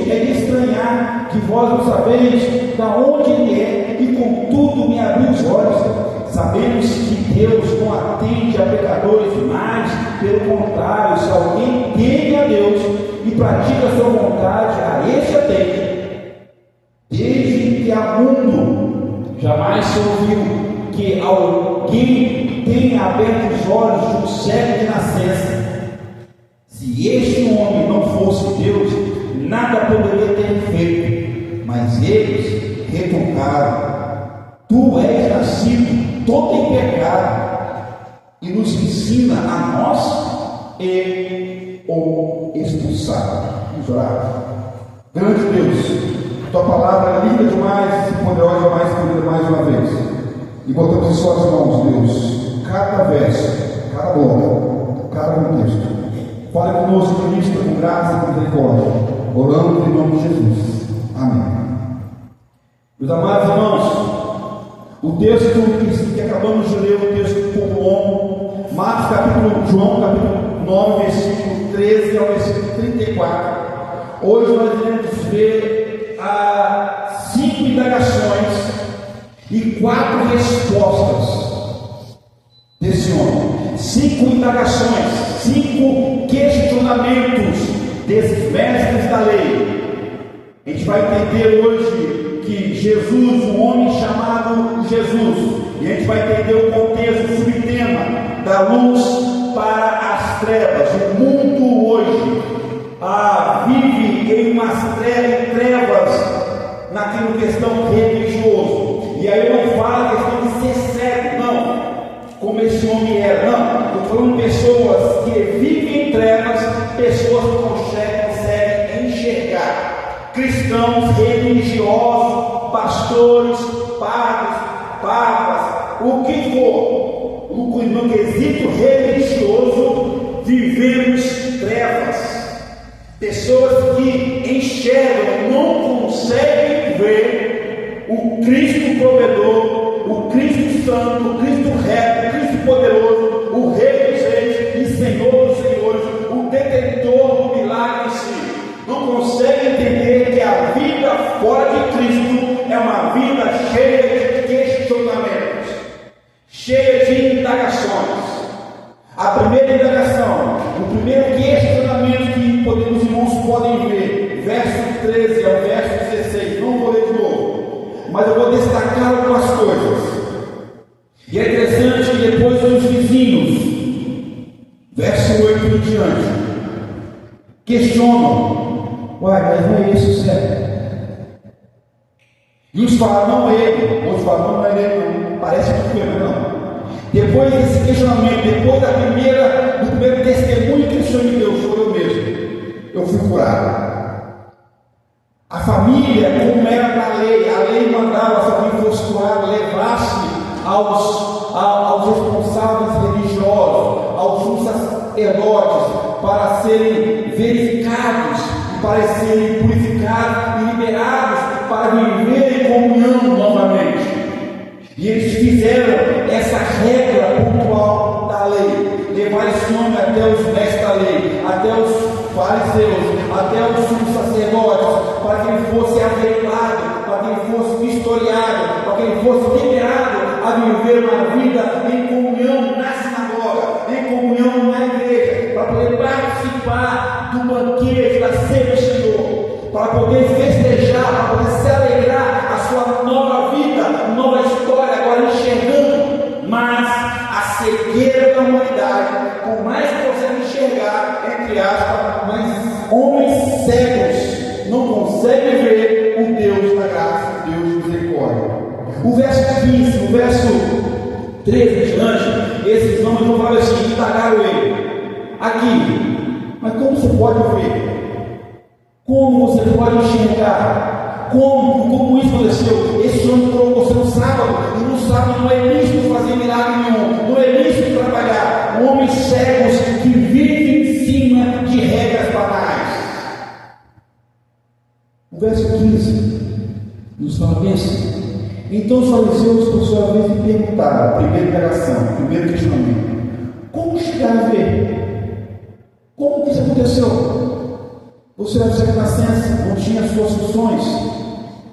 é de estranhar que vós não sabeis da onde ele é, e contudo me abriu os olhos. Sabemos que Deus não atende a pecadores, mas, pelo contrário, se alguém teme a Deus e pratica a sua vontade, a este atende. Desde que há mundo, jamais se ouviu que alguém tenha aberto os olhos de um cego de nascença. Se este homem não fosse Deus, nada poderia ter feito. Mas eles retrucaram: tu és nascido todo em pecado, e nos ensina a nós e o expulsaram. Vamos orar. Grande Deus, tua palavra é linda demais e poderosa demais, querida, mais uma vez. E botamos em suas mãos, Deus, cada verso, cada bloco, cada contexto. Fale conosco, ministra, com graça e com misericórdia. Oramos em nome de Jesus. Amém. Meus amados irmãos, o texto que acabamos de ler, o texto pouco longo, João capítulo 9, versículo 13 ao versículo 34. Hoje nós iremos ver 5 indagações e 4 respostas desse homem. 5 indagações, 5 questionamentos desses mestres da lei. A gente vai entender hoje que Jesus, um homem chamado Jesus, e a gente vai entender o contexto, o subtema da luz para as trevas. O mundo hoje vive em umas trevas naquilo questão religioso. E aí eu não falo questão de ser cego, não, como esse homem era, não. Estou falando de pessoas que vivem em trevas, pessoas que conseguem enxergar. Cristãos, religiosos, pastores, padres, papas, o que for, no quesito religioso, vivemos trevas. Pessoas que enxergam, não conseguem ver o Cristo provedor, o Cristo santo, o Cristo reto, o Cristo poderoso, o Rei dos reis e Senhor dos senhores, o detentor do milagre em si. Não conseguem entender que a vida fora de Cristo é uma vida cheia de questionamentos, cheia de indagações. A primeira indagação, o primeiro questionamento que irmãos podem ver, verso 13 ao verso 16, não vou ler de novo, mas eu vou destacar algumas coisas. E é interessante que depois os vizinhos, verso 8 em diante, questionam: uai, mas não é isso certo? E uns falam: não é ele, outros falam: não é ele, não, parece que foi, não. Depois desse questionamento, depois do primeiro testemunho que o Senhor me deu, foi eu mesmo, eu fui curado. A família, como era na lei, a lei mandava se alguém fosse curado, levasse aos responsáveis religiosos, aos sacerdotes, para serem verificados, para serem purificados e liberados para viver em comunhão novamente. E eles fizeram essa regra pontual da lei, levar esse nome até os mestres da lei, até os fariseus, até os sumos sacerdotes, para que ele fosse averiguado, para que ele fosse vistoriado, para que ele fosse liberado a viver uma vida em comunhão na sinagoga, em comunhão na igreja, para poder participar do banquete da ceia do Senhor, para poder festejar, para poder se alegrar a sua nova vida, nova história, agora enxergando. Mas a cegueira da humanidade, por mais que você enxergar, entre aspas, mas homens cegos não conseguem ver o Deus da graça, o Deus de misericórdia. O verso 15, o verso 13 em diante, esses homens vão falar assim: indagaram ele aqui, mas como você pode ver? Como você pode enxergar? Como isso aconteceu? Esse homem colocou você no sábado, e no sábado não é lícito fazer milagre nenhum, não é lícito trabalhar. Homens cegos que vivem em cima de regras banais. O verso 15 nos fala bem assim: então os fariseus, por sua vez, lhe perguntaram, primeira indagação, primeiro questionamento: como chegaram a ver? Como que isso aconteceu? Você era de nascença, não tinha as suas funções.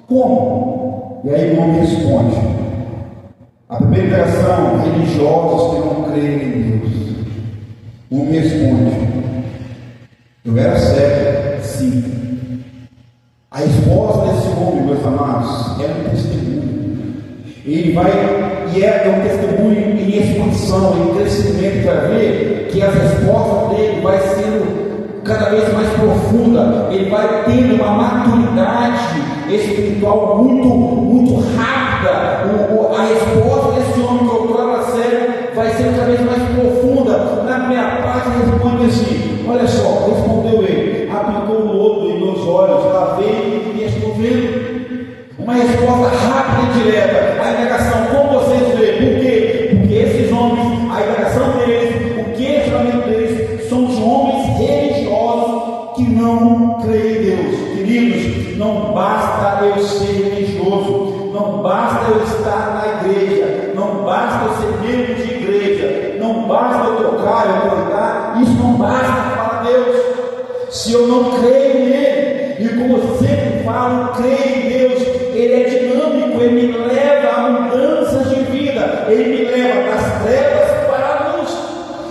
Como? E aí o homem responde. A primeira indagação: religiosos que não creem em Deus. O homem responde: eu era cego, sim. A esposa desse homem, meus amados, é um testemunho. Ele vai, e é um testemunho em expansão, em crescimento, para ver que as respostas dele vai sendo cada vez mais profunda. Ele vai tendo uma maturidade espiritual muito rápida. A resposta desse homem que outrora cego vai ser cada vez mais profunda. Na primeira parte responde assim: olha só, respondeu ele, aplicou o lodo em meus olhos, lavei e estou vendo. Uma resposta rápida e direta. A indagação, como vocês veem? Por quê? Porque esses homens, a indagação deles, o questionamento deles, são os homens religiosos que não creem em Deus. Queridos, não basta eu ser religioso, não basta eu estar na igreja, não basta eu ser membro de igreja, não basta eu tocar, eu cantar, isso não basta para Deus. Se eu não creio nele, e como eu sempre falo, creio em Deus, ele é dinâmico, ele me leva a mudanças de vida, ele me leva das trevas para a luz.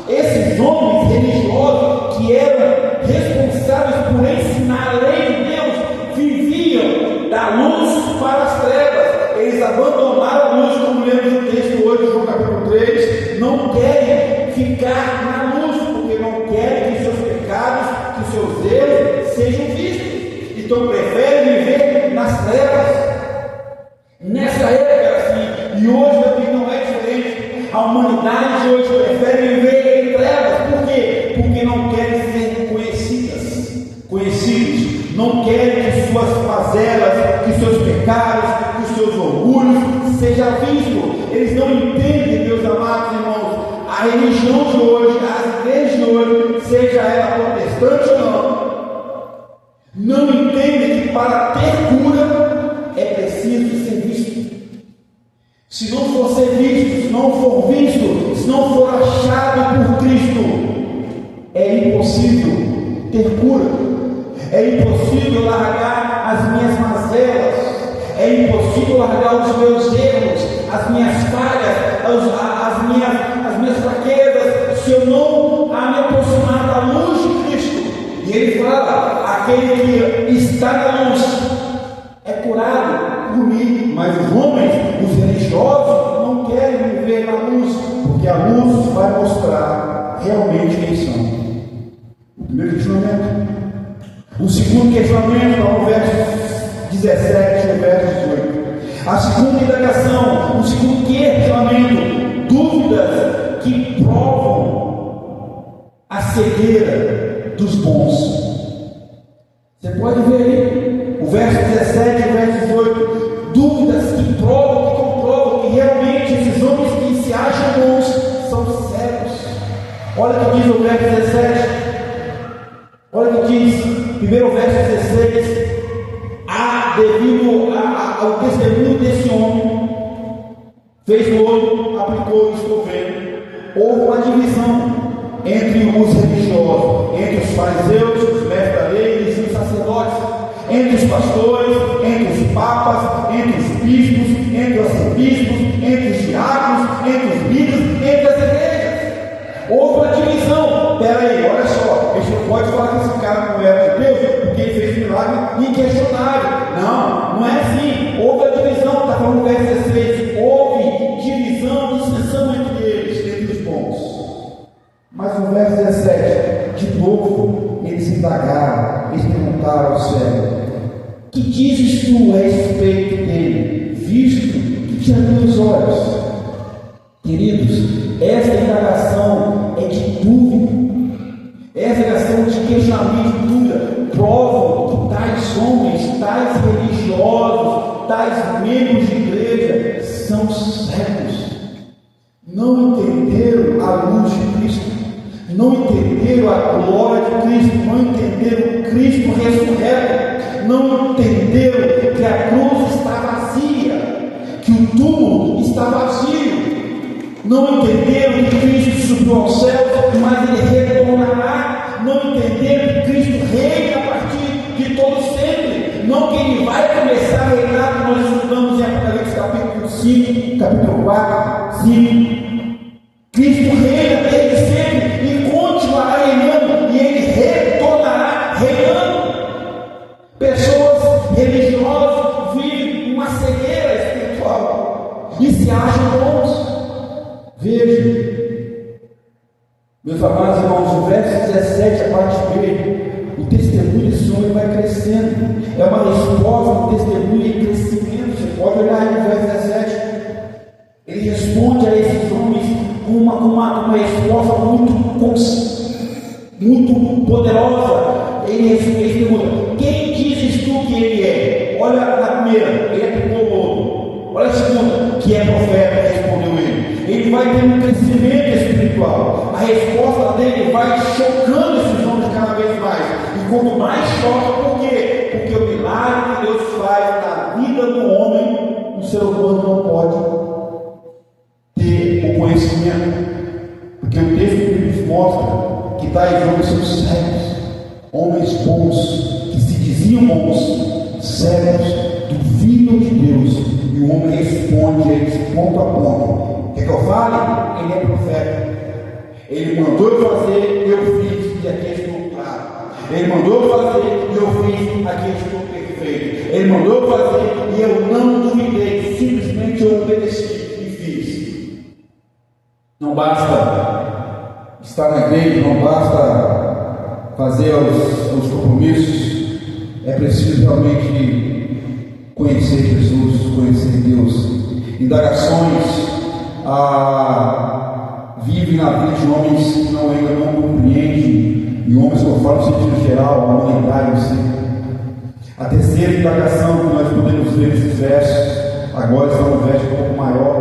Esses homens religiosos que eram responsáveis por ensinar a lei de Deus, viviam da luz para as trevas. Eles abandonaram a luz, como lemos no texto hoje, João capítulo 3, não querem ficar na luz, porque não querem que seus pecados, que seus erros sejam vistos. Então preferem viver nas trevas. Nessa época era assim, e hoje também não é diferente. A humanidade de hoje prefere viver em trevas. Por quê? Porque não querem ser conhecidos, não querem que suas mazelas, que seus pecados, que seus orgulhos sejam vistos. Eles não entendem, meus amados irmãos, a religião de hoje, as igrejas de hoje, seja ela protestante ou não entendem que para ter cura é preciso ser visto. Se não for ser visto, se não for visto, se não for achado por Cristo, é impossível ter cura. É impossível largar as minhas mazelas, é impossível largar os meus erros, as minhas falhas, as minhas fraquezas, se eu não me aproximar da luz de Cristo. E ele fala: aquele que está na luz é curado por mim. Mas os homens, os religiosos, não querem viver na luz, porque a luz vai mostrar realmente quem são. O primeiro questionamento. O segundo questionamento está no verso 17 ao verso 18. A segunda indagação, o segundo questionamento, dúvidas que provam a cegueira dos bons. Você pode ver aí, o verso 17 e o verso 18, dúvidas que provam, que comprovam que realmente esses homens que se acham bons são cegos. Olha o que diz o verso 17, olha o que diz. Primeiro verso 16, devido ao testemunho desse homem, fez lodo, aplicou, estou vendo, houve uma divisão entre os religiosos, entre os fariseus, os mestres da lei e os sacerdotes, entre os pastores, entre os papas, entre os bispos, entre os arcebispos, entre os diáconos, entre os líderes, entre as igrejas. Houve uma divisão. Peraí, olha só, a gente não pode falar que esse cara não era de Deus, porque ele fez um milagre inquestionável. Não é assim. Houve a divisão, está falando no verso 16. Houve divisão, dissensão entre eles, entre os bons. Mas no verso 17, de novo, eles indagaram, eles perguntaram ao céu: que dizes tu a respeito dele, visto que te abriu os olhos? Queridos, essa indagação é de dúvida. Essa indagação de questionamento, de dúvida, provam que tais homens, tais religiosos, tais membros de igreja são cegos. Não entenderam a luz de Cristo, não entenderam a glória de Cristo, não entenderam Cristo ressurreto, não entenderam que a cruz está vazia, que o túmulo está vazio. Não entenderam que Cristo subiu ao céu, mas ele retornará. Não entenderam que Cristo reina a partir de todo sempre. Não que ele vai começar a reinar, como nós estudamos em Apocalipse capítulo 5, capítulo 4, 5. Cristo reina desde sempre e continuará reinando, e ele retornará reinando. Pessoas religiosas vivem uma cegueira espiritual e se acham bons. Veja, meus amados irmãos, o verso 17, a parte B, o testemunho desse homem vai crescendo. É uma resposta do testemunho que olhar aí no verso 17. Ele responde a esses homens com uma resposta muito poderosa. Ele pergunta: quem dizes tu que ele é? Olha na primeira, ele é tricolor. Olha a segunda, que é profeta, respondeu ele. Ele vai ter um crescimento espiritual. A resposta dele vai chocando esses homens cada vez mais. E quanto mais choca, por quê? Porque o milagre que Deus faz na vida do homem, o ser humano não pode ter o conhecimento. Porque o texto que nos mostra que tais homens são cegos, homens bons, que se diziam bons, cegos, duvidam de Deus. E o homem responde a eles ponto a ponto. Quer que eu fale? Ele é profeta. Ele mandou eu fazer, eu fiz, e aqui estou claro. Ele mandou eu fazer, e eu fiz, aqui estou perfeito. Ele mandou eu fazer, e eu não duvidei, simplesmente eu obedeci e fiz. Não basta estar na igreja, não basta fazer os compromissos, é preciso realmente conhecer Jesus, conhecer Deus. Indagações vivem na vida de homens que ainda não compreendem, e homens que eu falo no sentido geral, a humanidade em si. A terceira indagação que nós podemos ver nesses versos, agora está no verso um pouco maior,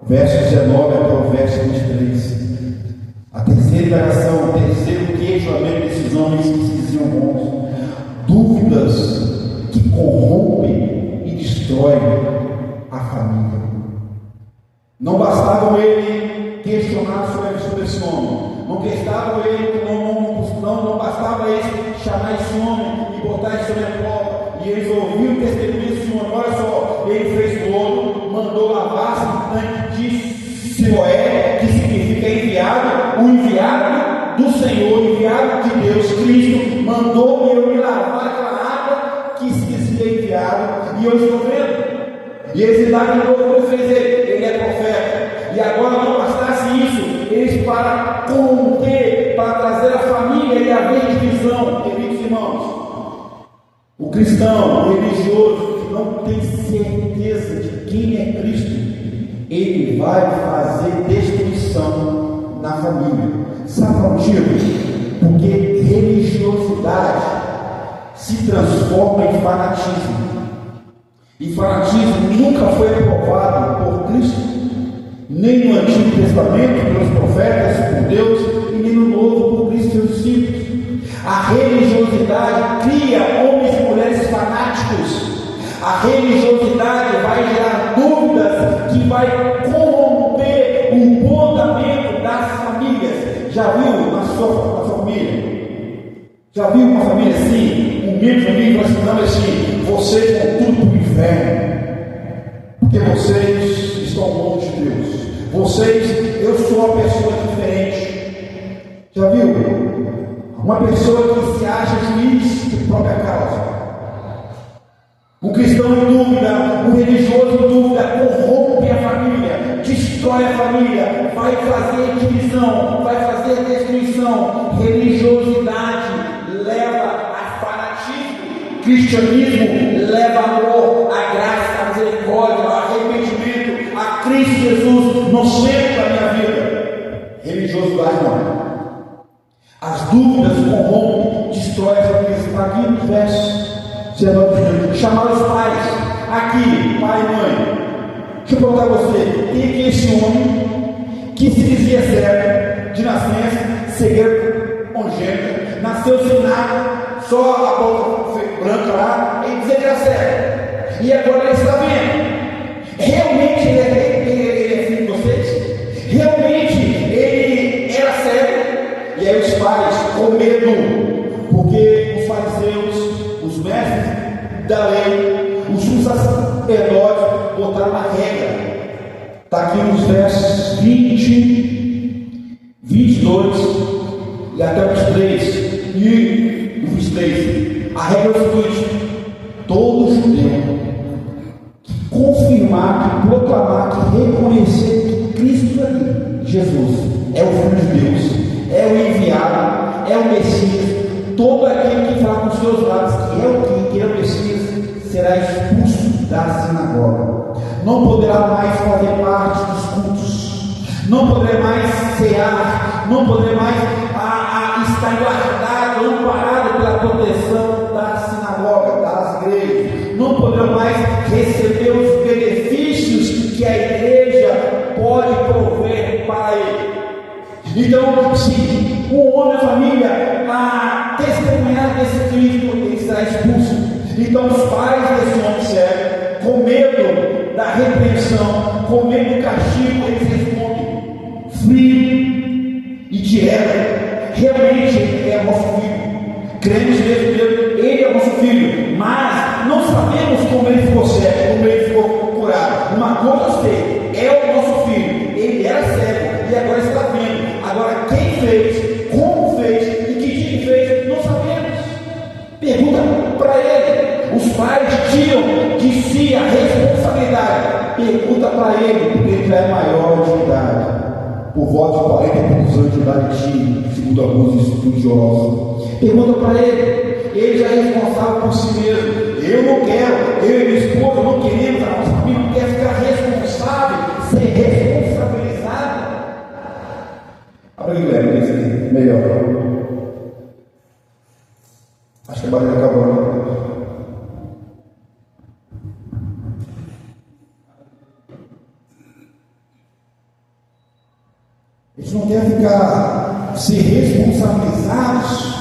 verso 19 até o verso 23. A terceira indagação, o terceiro questionamento desses homens que se diziam bons, dúvidas que corrompem e destroem a família. Não bastava ele questionar sobre esse homem, não bastava ele chamar esse homem e botar esse homem à prova, e eles ouviram o testemunho desse homem. Olha só, ele fez lodo, mandou lavar-se no tanque de Siloé, que significa enviado, o enviado do Senhor, o enviado de Deus, Cristo, mandou eu me lavar aquela água que se dizia enviado, e eu estou vendo. E eles davam de novo, ele fez ele é profeta. E agora não bastasse isso, eles para conter, para trazer a família e haver divisão, queridos irmãos. O cristão, o religioso, que não tem certeza de quem é Cristo, ele vai fazer destruição na família. Sabe o motivo? Porque religiosidade se transforma em fanatismo. E fanatismo nunca foi aprovado por Cristo, nem no Antigo Testamento, pelos profetas, por Deus, e nem no Novo, por Cristo e seus discípulos. A religiosidade cria homens e mulheres fanáticos. A religiosidade vai gerar dúvidas que vai corromper o bom andamento das famílias. Já viu na sua família? Já viu uma família assim? Um membro de família falando assim: vocês vão tudo para o inferno, porque vocês estão longe de Deus. Eu sou uma pessoa diferente. Já viu? Uma pessoa que se acha juiz de própria causa. Um cristão em dúvida, um religioso em dúvida, corrompe a família, destrói a família, vai fazer divisão, vai fazer destruição. Religiosidade leva a fanatismo, cristianismo leva amor, a graça, a misericórdia, o arrependimento, a Cristo Jesus no centro da minha vida. Religiosidade não. As dúvidas corrompem, destrói a família. Está aqui no verso 19. Chamar os pais, aqui, pai e mãe. Deixa eu perguntar a você: quem é que esse homem que se dizia cego de nascença, cegueira congênita, nasceu sem nada, só a boca branca lá, e dizia que era cego, e agora ele está vendo? Realmente ele é filho de vocês? Realmente ele era cego? E aí os pais, com medo, porque os fariseus, os mestres da lei, os sumos sacerdotes botaram uma regra. Está aqui nos versos 20, 22 e até os 3 e o 23. A regra é o seguinte: todo judeu que confirmar, que proclamar, que reconhecer que Cristo é Jesus, é o Filho de Deus, é o enviado, é o Messias, todo aquele que falar com os seus lábios que é o Messias, será expulso da sinagoga. sinagoga, não poderá mais fazer parte dos cultos, não poderá mais cear, não poderá mais estar guardado, amparado pela proteção da sinagoga, das igrejas, não poderá mais receber os benefícios que a igreja pode prover para ele. Então, se o homem, a família, testemunhar desse Cristo, ele será expulso. Então, os pais desse homem cego, com medo da repreensão, com medo do castigo, eles respondem frio e direto: realmente ele é nosso filho, cremos mesmo nele, ele é nosso filho, mas não sabemos como ele ficou cego, como ele ficou curado. Uma coisa eu sei, é o nosso filho, ele era cego e agora está vendo. Agora, quem fez, como fez e que dia que fez, não sabemos. Pergunta para ele. Os pais tiram de si a responsabilidade. Pergunta para ele, porque ele já é maior de idade. Por volta de 40 e poucos anos de idade tinha, segundo alguns estudiosos. Pergunta para ele já é responsável por si mesmo. Eu não quero, eu e minha esposa não queremos, a nossa família não quer ficar responsável, ser responsabilizado. Abre o Guilherme, esse aqui, melhor. Acho que a barriga acabou, né? Eles não querem ser responsabilizados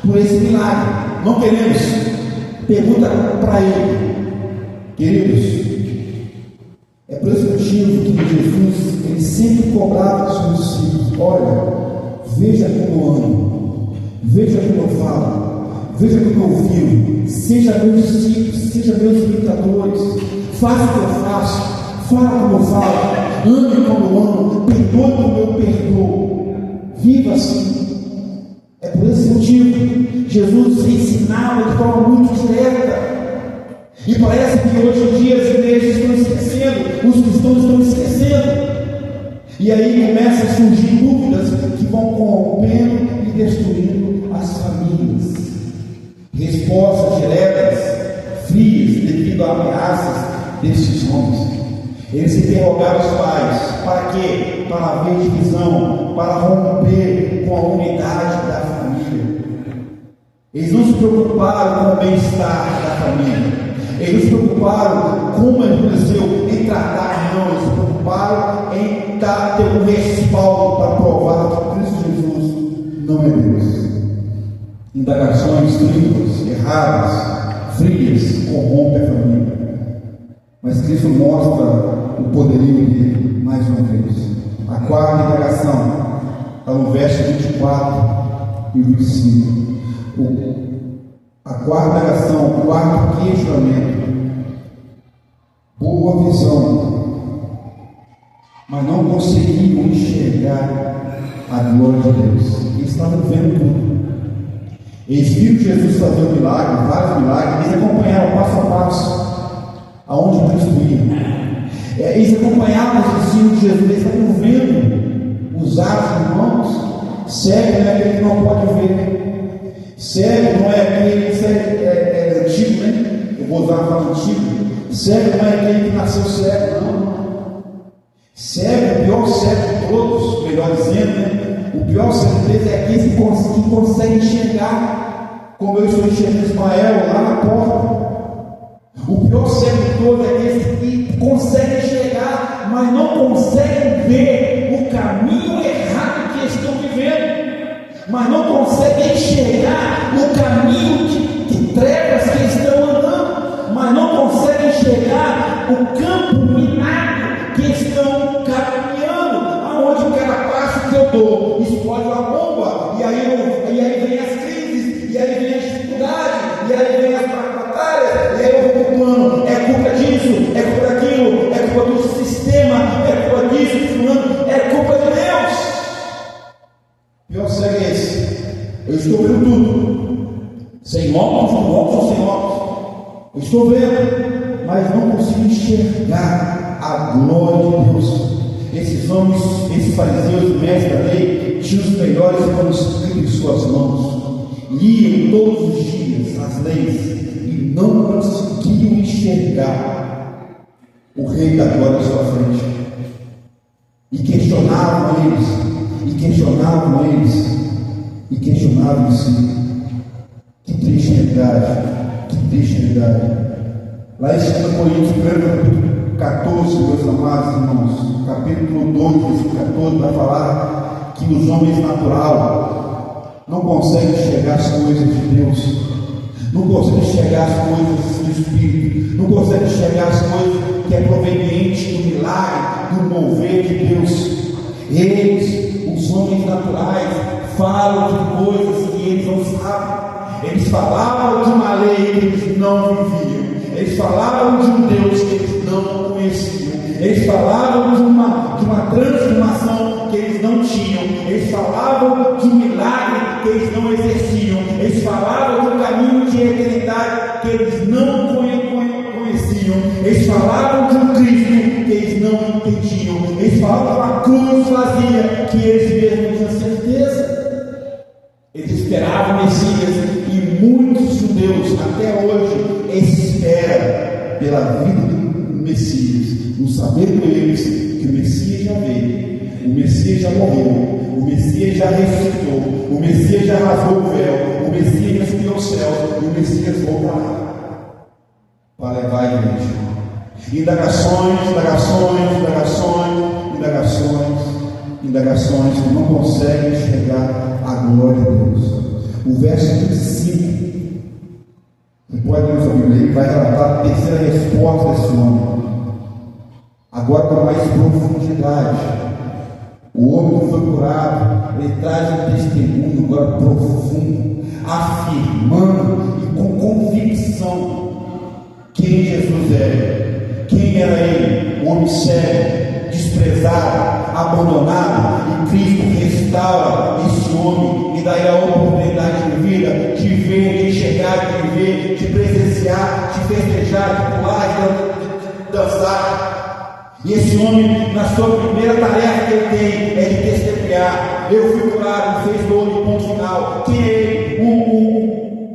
por esse milagre. Não queremos. Pergunta para ele, queridos. É por esse motivo que Jesus, ele sempre cobrava dos seus discípulos: olha, veja como eu amo, veja como eu falo, veja como eu vivo, seja meus discípulos, seja meus imitadores, faça o que eu faço, fala como eu falo, ame como eu amo, perdoe como eu perdoo, viva assim. É por esse motivo Jesus ensinava de forma muito direta. E parece que hoje em dia as igrejas estão esquecendo, os cristãos estão esquecendo. E aí começam a surgir dúvidas que vão corrompendo e destruindo as famílias. Respostas diretas, frias, devido a ameaças desses homens. Eles interrogaram os pais: para quê? Para haver divisão, para romper com a unidade da família. Eles não se preocuparam com o bem-estar da família. Eles não se preocuparam como ele aconteceu em tratar, não. Eles se preocuparam em ter um respaldo para provar que Cristo Jesus não é Deus. Indagações trívias, erradas, frias, corrompem a família. Mas Cristo mostra o poderio dele mais uma vez. A quarta indagação está no verso 24 e 25. A quarta indagação, o quarto questionamento: boa visão, mas não conseguiam enxergar a glória de Deus. Eles estavam vendo tudo. Eles viram Jesus fazer um milagre, vários milagres. Eles acompanharam passo a passo aonde Cristo ia. Eles acompanhavam os ensinos de Jesus. Eles estavam vendo os atos de mãos. Cego não é aquele que não pode ver. Cego não é aquele que é antigo, né? Eu vou usar a palavra antigo. Cego não é aquele que nasceu cego, não. Cego, o pior cego de todos, melhor dizendo, né? O pior cego deles é aquele que consegue enxergar, como eu estou enxergando Ismael lá na porta. O pior cego de todos é aquele que consegue enxergar, mas não consegue ver o caminho errado que estão vivendo. Mas não conseguem enxergar o caminho de trevas que estão andando, mas não conseguem enxergar o campo minado que estão caminhando, aonde o cada passo que eu dou explode uma bomba, e aí vem as crises, e aí vem as dificuldades, e aí vem as batalhas, e aí eu vou culpando: é culpa disso, é culpa daquilo, é culpa do sistema, é culpa disso, fulano, é culpa de Deus. Pior cego é esse. Eu estou vendo tudo, sem óculos, com óculos ou sem óculos. Eu estou vendo, mas não consigo enxergar a glória de Deus. Esses homens, esses fariseus e mestres da lei, tinham os melhores manuscritos em suas mãos, liam todos os dias as leis e não conseguiam enxergar o Rei da Glória à sua frente. E questionavam eles, em si. Que triste realidade. Lá em 2 Coríntios, capítulo 14, meus amados irmãos, capítulo 2, versículo 14, vai falar que os homens natural não conseguem enxergar as coisas de Deus, não conseguem enxergar as coisas do Espírito, não conseguem enxergar as coisas que é proveniente do milagre, do mover de Deus. Eles, os homens naturais, falam de coisas que eles não sabem. Eles falavam de uma lei que eles não viviam. Eles falavam de um Deus que eles não conheciam. Eles falavam de uma transformação que eles não tinham. Eles falavam de um milagre que eles não exerciam. Eles falavam de um caminho de eternidade que eles não conheciam. Eles falavam de um Cristo que eles não entendiam. Eles falavam de uma cruz vazia que eles mesmos tinham certeza. Eles esperavam o Messias, e muitos judeus até hoje esperam pela vida do Messias, não sabendo eles que o Messias já veio, o Messias já morreu, o Messias já ressuscitou, o Messias já rasgou o véu, o Messias já subiu ao céu, e o Messias voltará para levar a igreja. Indagações que não conseguem enxergar a glória de Deus. O verso 25, você pode ler sua Bíblia, ele vai relatar a terceira resposta desse homem. Agora com mais profundidade. O homem que foi curado, ele traz um testemunho agora profundo, afirmando e com convicção quem Jesus é, quem era ele, o homem cego, desprezado, abandonado, e Cristo restaura esse homem e dá a oportunidade de vida, de ver, de enxergar, de viver, de presenciar, de festejar, de pular, de dançar. E esse homem, na sua primeira tarefa que ele tem, é de testemunhar. Eu fui curado, fez do ponto final. Quem é ele? O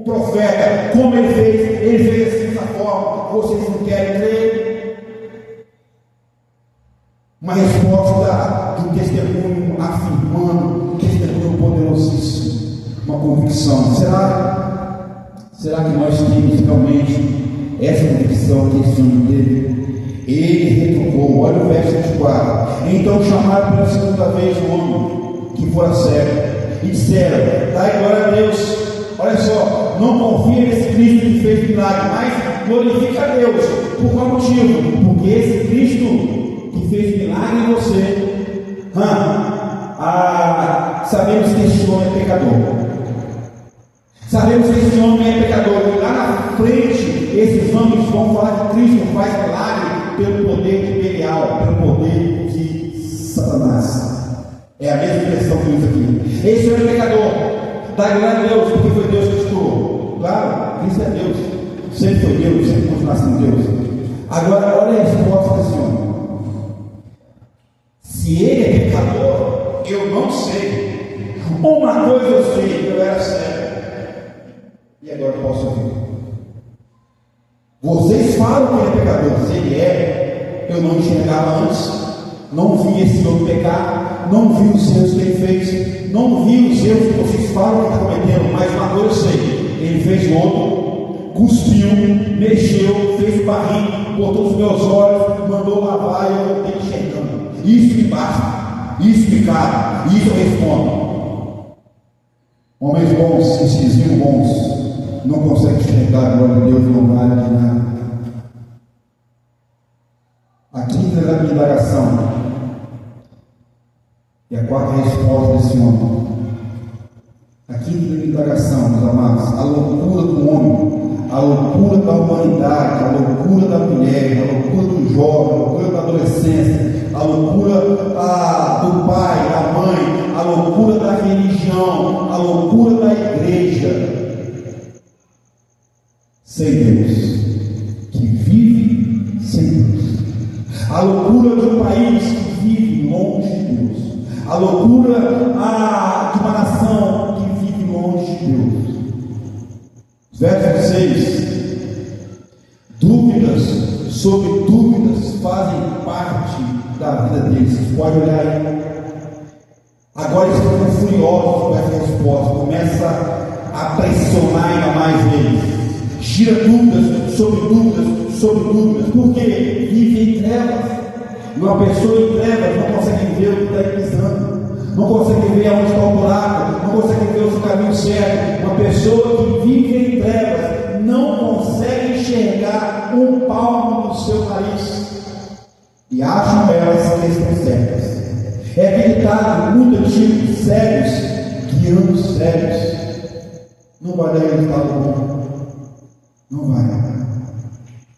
profeta. Como ele fez? Ele fez assim dessa forma. Vocês não querem crer? Uma resposta de um testemunho afirmando, um testemunho poderosíssimo, uma convicção. Será que nós temos realmente essa convicção que esse homem teve? Ele retrucou, olha o verso 24. Então chamaram pela segunda vez o homem que fora cego e disseram: dai glória a Deus. Olha só, não confia nesse Cristo que fez milagre, mas glorifica a Deus. Por qual motivo? Porque esse Cristo que fez milagre em você, sabemos que esse homem é pecador. Sabemos que esse homem é pecador. E lá na frente, esses homens vão falar que Cristo faz milagre pelo poder de Belial, pelo poder de Satanás. É a mesma expressão que usa aqui. Esse homem é pecador. Dá glória a Deus, porque foi Deus que te curou. Claro, Cristo é Deus. Sempre foi Deus, sempre continua sendo Deus. Agora, olha a resposta desse homem. Se ele é pecador, eu não sei. Uma coisa eu sei, eu era cego. E agora eu posso ouvir. Vocês falam que ele é pecador. Se ele é, eu não enxergava antes. Não vi esse homem pecar. Não vi os erros que ele fez. Não vi os erros que vocês falam que está cometendo. Mas uma coisa eu sei. Ele fez lodo, cuspiu, mexeu, fez o barrinho, botou os meus olhos, mandou lavar e eu estou enxergando. Isso me basta. Isso me cabe. Isso eu respondo. Homens bons, esses diziam bons, não conseguem enxergar a glória de Deus, não vale de nada. A quinta é a minha indagação. E a quarta resposta desse homem. A quinta é a minha indagação, meus amados. A loucura do homem, a loucura da humanidade, a loucura da mulher, a loucura do jovem, a loucura da adolescência, a loucura do pai, da mãe, a loucura da religião, a loucura da igreja. Sem Deus, que vive sem Deus. A loucura de um país que vive longe de Deus. A loucura de uma nação que vive longe de Deus. Verso 6. Dúvidas sobre dúvidas fazem parte da vida deles. Você pode olhar aí. Agora eles estão furiosos com essa resposta. Começa a pressionar ainda mais eles. Gira dúvidas sobre dúvidas sobre dúvidas. Porque vive em trevas. E uma pessoa em trevas não consegue ver o que está pisando. Não consegue ver aonde está o buraco. Não consegue ver o caminho certo. Uma pessoa que vive em trevas não consegue enxergar um palmo no seu nariz. E acham elas que estão certas. É aquele ditado muito antigo: cegos guiando cegos. Não vai dar resultado bom. Não vai.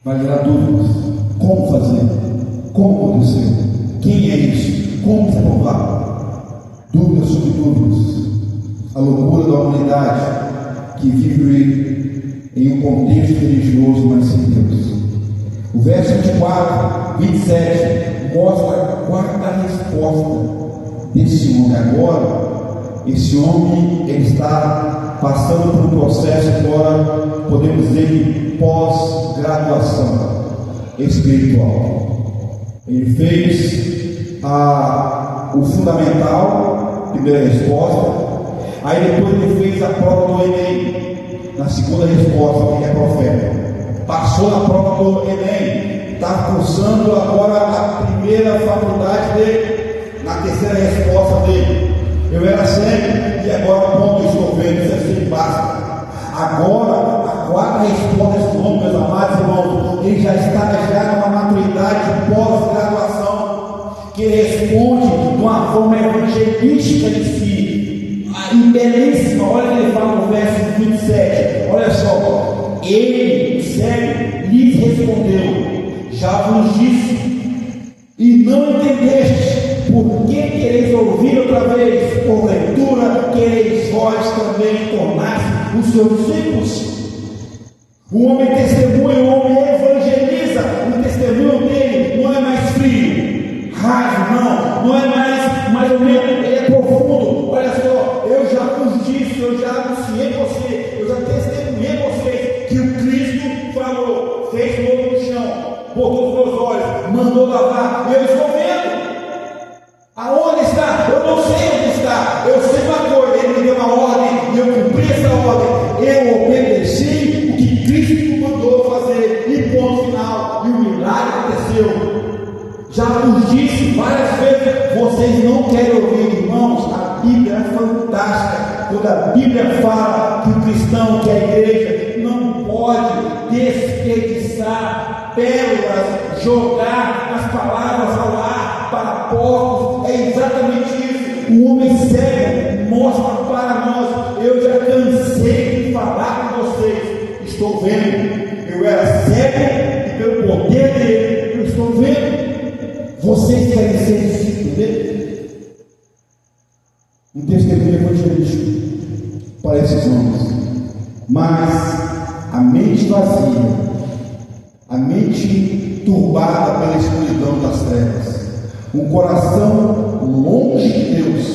Vai gerar dúvidas. Como fazer? Como aconteceu? Quem é isso? Como se provar? Dúvidas sobre dúvidas. A loucura da humanidade que vive em um contexto religioso, mas sem Deus. O verso 24, 27 mostra a quarta resposta desse homem. Agora, esse homem ele está passando por um processo agora, podemos dizer, de pós-graduação espiritual. Ele fez o fundamental, primeira resposta. Aí depois ele fez a prova do Enem, na segunda resposta, que é profeta. Passou na prova do Enem, está cursando agora a primeira faculdade dele, na terceira resposta dele. Eu era cego e agora ponto estou vendo, isso assim basta. Agora, a quarta resposta desse homem, meus amados irmãos, ele já está numa maturidade de pós-graduação, que responde de uma forma evangelística em si, e belíssima. Olha o que ele fala no verso 27, olha só: ele, cego, lhes respondeu: já vos disse, e não entendeste. Por que quereis ouvir outra vez? Porventura quereis vós também tornar-se os seus discípulos? O homem testemunha, o homem evangeliza. O testemunho dele não é mais frio, raso, não é mais ou menos, ele é profundo. Olha só, eu já vos disse, eu já anunciei você, eu já testemunhei vocês que o Cristo falou, fez novo no chão, botou os meus olhos, mandou lavar, eu estou vendo. Aonde está? Eu não sei onde está. Eu sei uma coisa: ele me deu uma ordem e eu cumpri essa ordem. Eu obedeci o que Cristo me mandou fazer, e ponto final. E o milagre aconteceu. Já vos disse várias vezes, vocês não querem ouvir, irmãos. A Bíblia é fantástica. Quando a Bíblia fala que o cristão, que a igreja, não pode desperdiçar pérolas, jogar as palavras ao ar para porcos. É exatamente isso. O homem cego mostra para nós: eu já cansei de falar com vocês, estou vendo. Eu era cego e pelo poder dele eu estou vendo. Vocês querem ser discípulos dele? Um testemunho evangelístico para esses homens. Mas a mente vazia, a mente turbada pela escuridão das trevas, um coração longe de Deus,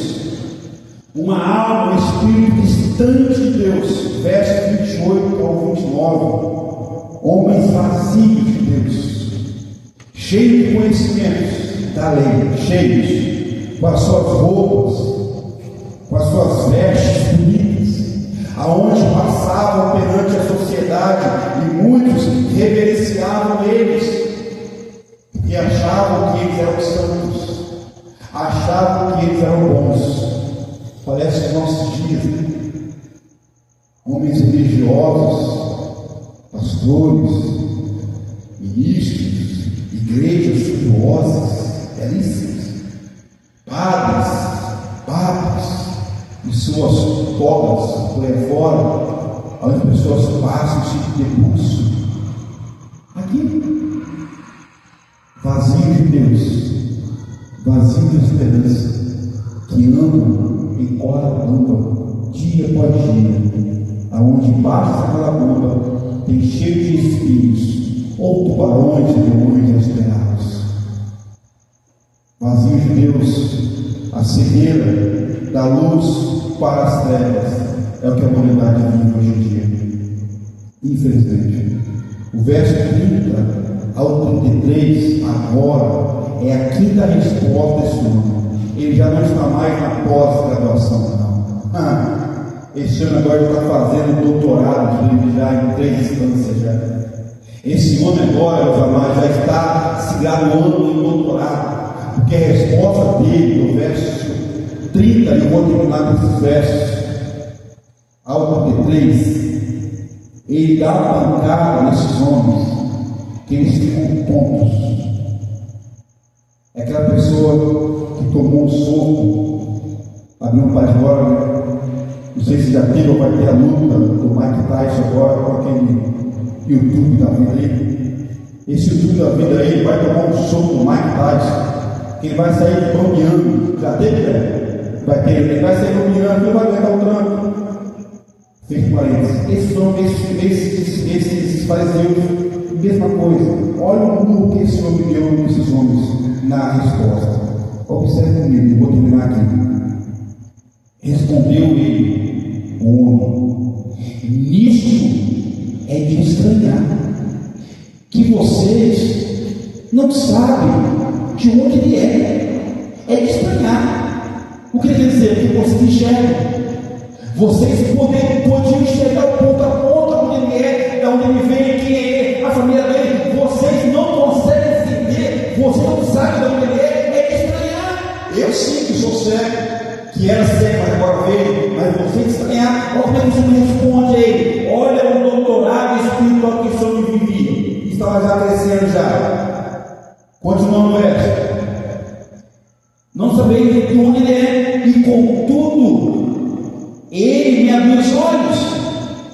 uma alma, um espírito distante de Deus. Versos 28 ao 29. Homens vazios de Deus, cheios de conhecimentos da lei, cheios, com as suas roupas, com as suas vestes bonitas, aonde passavam perante a sociedade, e muitos reverenciavam eles, porque achavam que eles eram santos, achavam que eles eram bons. Parece os nossos dias, né? Homens religiosos, pastores, ministros, igrejas suntuosas, belíssimas, padres, e suas togas por aí fora, onde as pessoas passam e se debruçam. Aqui, vazio de Deus, vazio de esperança, que andam em corda bamba, dia após dia, aonde embaixo daquela bomba tem cheio de espinhos, ou tubarões e demônios inesperados. Vazio de Deus, a cegueira da luz para as trevas, é o que a humanidade vive hoje em dia, infelizmente. O verso 30 ao 33, agora é a quinta resposta desse homem. Ele já não está mais na pós-graduação, não. Esse homem agora está fazendo doutorado, ele já em 3 instâncias já. Esse homem agora, meus amados, já está se graduando em doutorado, porque a resposta dele, no verso 30, eu vou terminar com esses versos, ao 33, ele dá uma pancada nesses homens, que eles ficam tontos. É aquela pessoa que tomou um soco, abriu um par de bola, né? Não sei se já teve ou vai ter a luta do Mike Tyson agora com aquele YouTube da vida aí. Esse YouTube da vida aí, ele vai tomar um soco do Mike Tyson, que ele vai sair bromeando. Já teve, né? Vai ter, ele vai sair bromeando, não vai aguentar o tranco. Fecha parênteses. Esses fariseus, mesma coisa. Olha o murro que esse homem deu nesses homens na resposta. Observe comigo, eu vou terminar aqui. Respondeu ele, o homem: nisto é de estranhar que vocês não sabem de onde ele é. É de estranhar. O que quer dizer? Que vocês enxergam. Vocês podiam enxergar o ponto a ponto onde ele é, de onde ele vem, quem é, a família dele. Vocês não conseguem entender. Vocês não sabem de onde ele é. É de estranhar. Eu sim que sou cego, que era cego, mas agora veio, mas você estranhar. Olha como é que você me responde aí. Olha o doutorado espiritual que esse homem vivia. Estava já crescendo já. Continuando o verso. Não sabeis de onde ele é, e contudo, ele me abriu os olhos.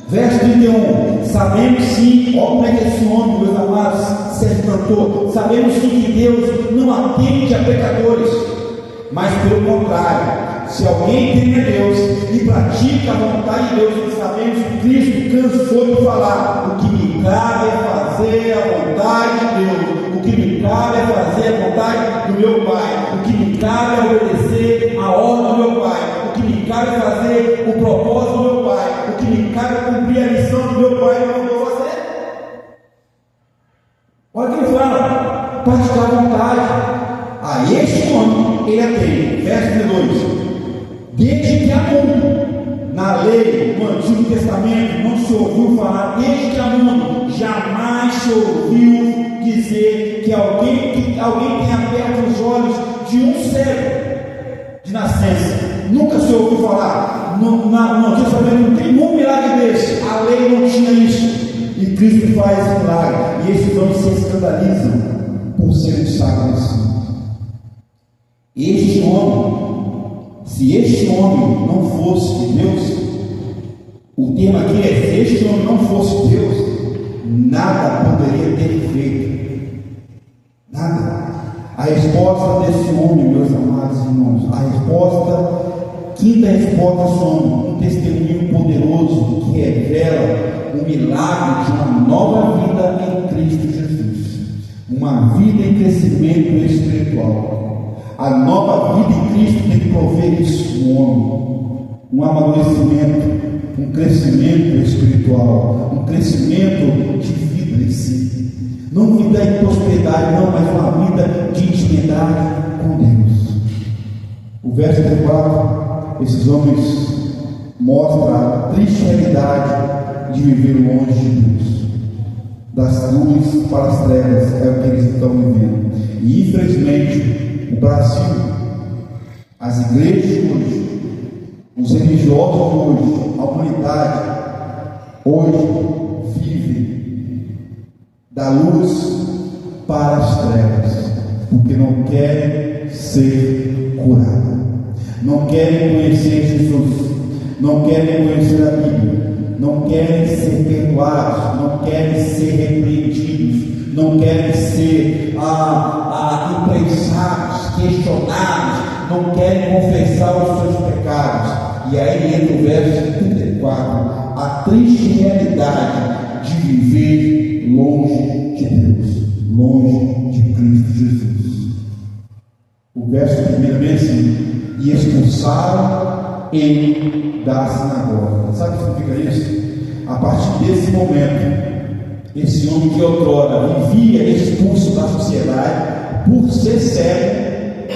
Verso 31. Sabemos sim, olha como é que esse homem, meus amados, se espantou. Sabemos sim que Deus não atende a pecadores, mas pelo contrário, se alguém teme a Deus e pratica a vontade de Deus, sabemos que Cristo cansou de falar: o que me cabe é fazer a vontade de Deus, o que me cabe é fazer a vontade do meu Pai, o que me cabe é obedecer a ordem do meu Pai, o que me cabe é fazer o propósito do meu Pai, o que me cabe é cumprir a missão do meu Pai que eu vou fazer. Olha o que ele fala: praticar a vontade. A este homem ele atende. Verso 32. Desde que há mundo, na lei, no Antigo Testamento, não se ouviu falar, desde que há mundo, jamais se ouviu dizer que alguém tenha aberto os olhos de um cego de nascença. Nunca se ouviu falar. No Antigo Testamento não tem um milagre desse. A lei não tinha isso. E Cristo faz esse milagre. E esses homens se escandalizam por serem sábios. Este homem, se este homem não fosse de Deus, o tema aqui é: se este homem não fosse Deus, nada poderia ter feito. Nada. A resposta desse homem, meus amados irmãos, quinta resposta desse homem, um testemunho poderoso que revela o milagre de uma nova vida em Cristo Jesus, uma vida em crescimento espiritual. A nova vida em Cristo tem que prover isso no homem: um amadurecimento, um crescimento espiritual, um crescimento de vida em si. Não vida de prosperidade, não, mas uma vida de intimidade com Deus. O verso 34, esses homens mostram a triste realidade de viver longe de Deus. Das luzes para as trevas é o que eles estão vivendo. E infelizmente, o Brasil, as igrejas de hoje, os religiosos de hoje, a humanidade hoje vive da luz para as trevas, porque não querem ser curados, não querem conhecer Jesus, não querem conhecer a Bíblia, não querem ser perdoados, não querem ser repreendidos, não querem ser imprensados, questionados, não querem confessar os seus pecados. E aí entra o verso 34, a triste realidade de viver longe de Deus, longe de Cristo Jesus. O verso primeiro é assim: e expulsaram ele da sinagoga. Sabe o que significa isso? A partir desse momento, Esse homem que outrora vivia expulso da sociedade por ser cego,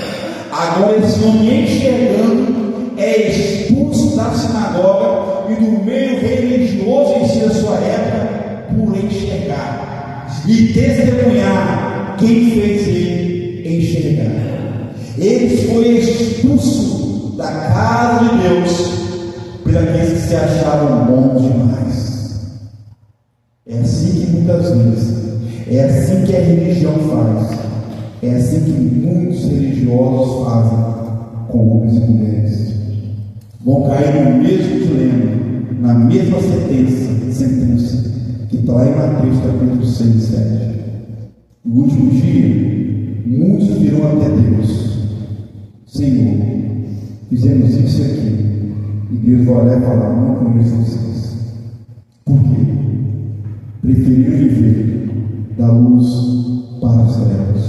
agora esse homem enxergando é expulso da sinagoga e do meio religioso em si da sua época por enxergar e testemunhar quem fez ele enxergar. Ele foi expulso da casa de Deus por aqueles que se achavam bons demais. É assim que muitas vezes, é assim que a religião faz, é assim que muitos religiosos fazem com homens e mulheres. Vão cair no mesmo dilema, na mesma sentença que está lá em Mateus capítulo 6 e 7. No último dia, muitos virão até Deus: Senhor, fizemos isso aqui, e Deus vai olhar e falar: não conheço vocês. Por quê? Preferiram viver da luz para as trevas.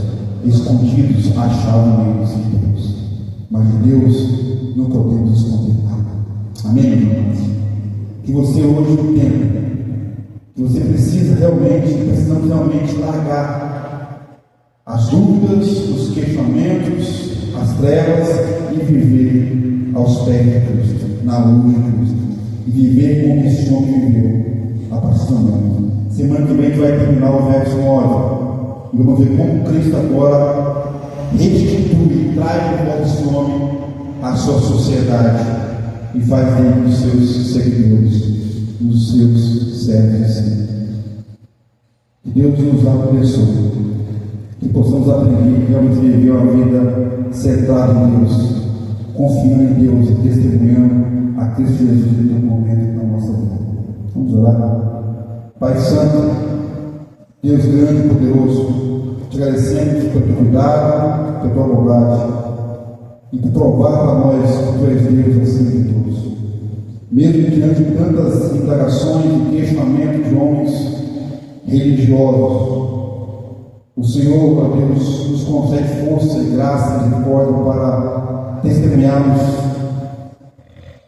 Escondidos achavam eles em Deus, mas de Deus não podemos esconder nada. Amém, irmãos? Que você hoje entenda que você precisamos realmente largar as dúvidas, os questionamentos, as trevas e viver aos pés de Cristo, na luz de Cristo, e viver como esse homem viveu a partir do momento. Semana que vem a gente vai terminar o verso 9 e vamos ver como Cristo agora restitui, traz de volta esse homem à sua sociedade e faz dele os seus seguidores, os seus servos. Que Deus nos abençoe, que possamos aprender realmente viver uma vida centrada em Deus, confiando em Deus e testemunhando a Cristo Jesus em todo momento na nossa vida. Vamos orar. Pai Santo, Deus grande e poderoso, te agradecemos pelo teu cuidado, pela tua bondade e por provar para nós que tu és Deus acima de todos. Mesmo diante de tantas indagações e questionamentos de homens religiosos, o Senhor, ó Deus, nos concede força e graça e misericórdia para testemunharmos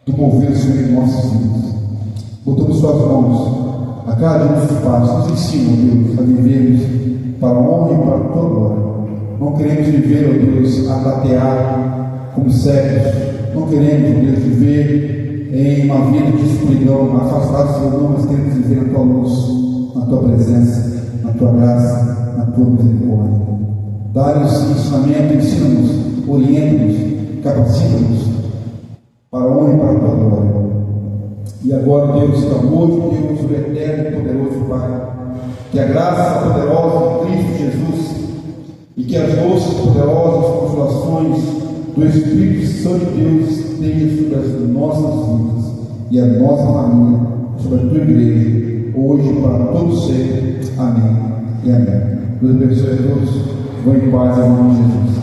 do mover do Senhor em nossas vidas. Botamos suas mãos a cada um dos passos, nos ensina, ó Deus, a vivermos para a honra e para a tua glória. Não queremos viver, ó Deus, a tatear como cegos. Não queremos, ó Deus, viver em uma vida de escuridão, afastados do Senhor, mas queremos viver na tua luz, na tua presença, na tua graça, na tua misericórdia. Dá-nos ensinamento, ensina-nos, orienta-nos, capacita-nos para a honra e para a tua glória. E agora, Deus, clamor de Deus, o eterno e poderoso Pai, que a graça poderosa de Cristo Jesus e que as doces poderosas consolações do Espírito Santo de Deus estejam sobre as nossas vidas e a nossa família, sobre a tua igreja, hoje e para todos sempre. Amém e amém. Deus abençoe a todos. Vão em paz em nome de Jesus.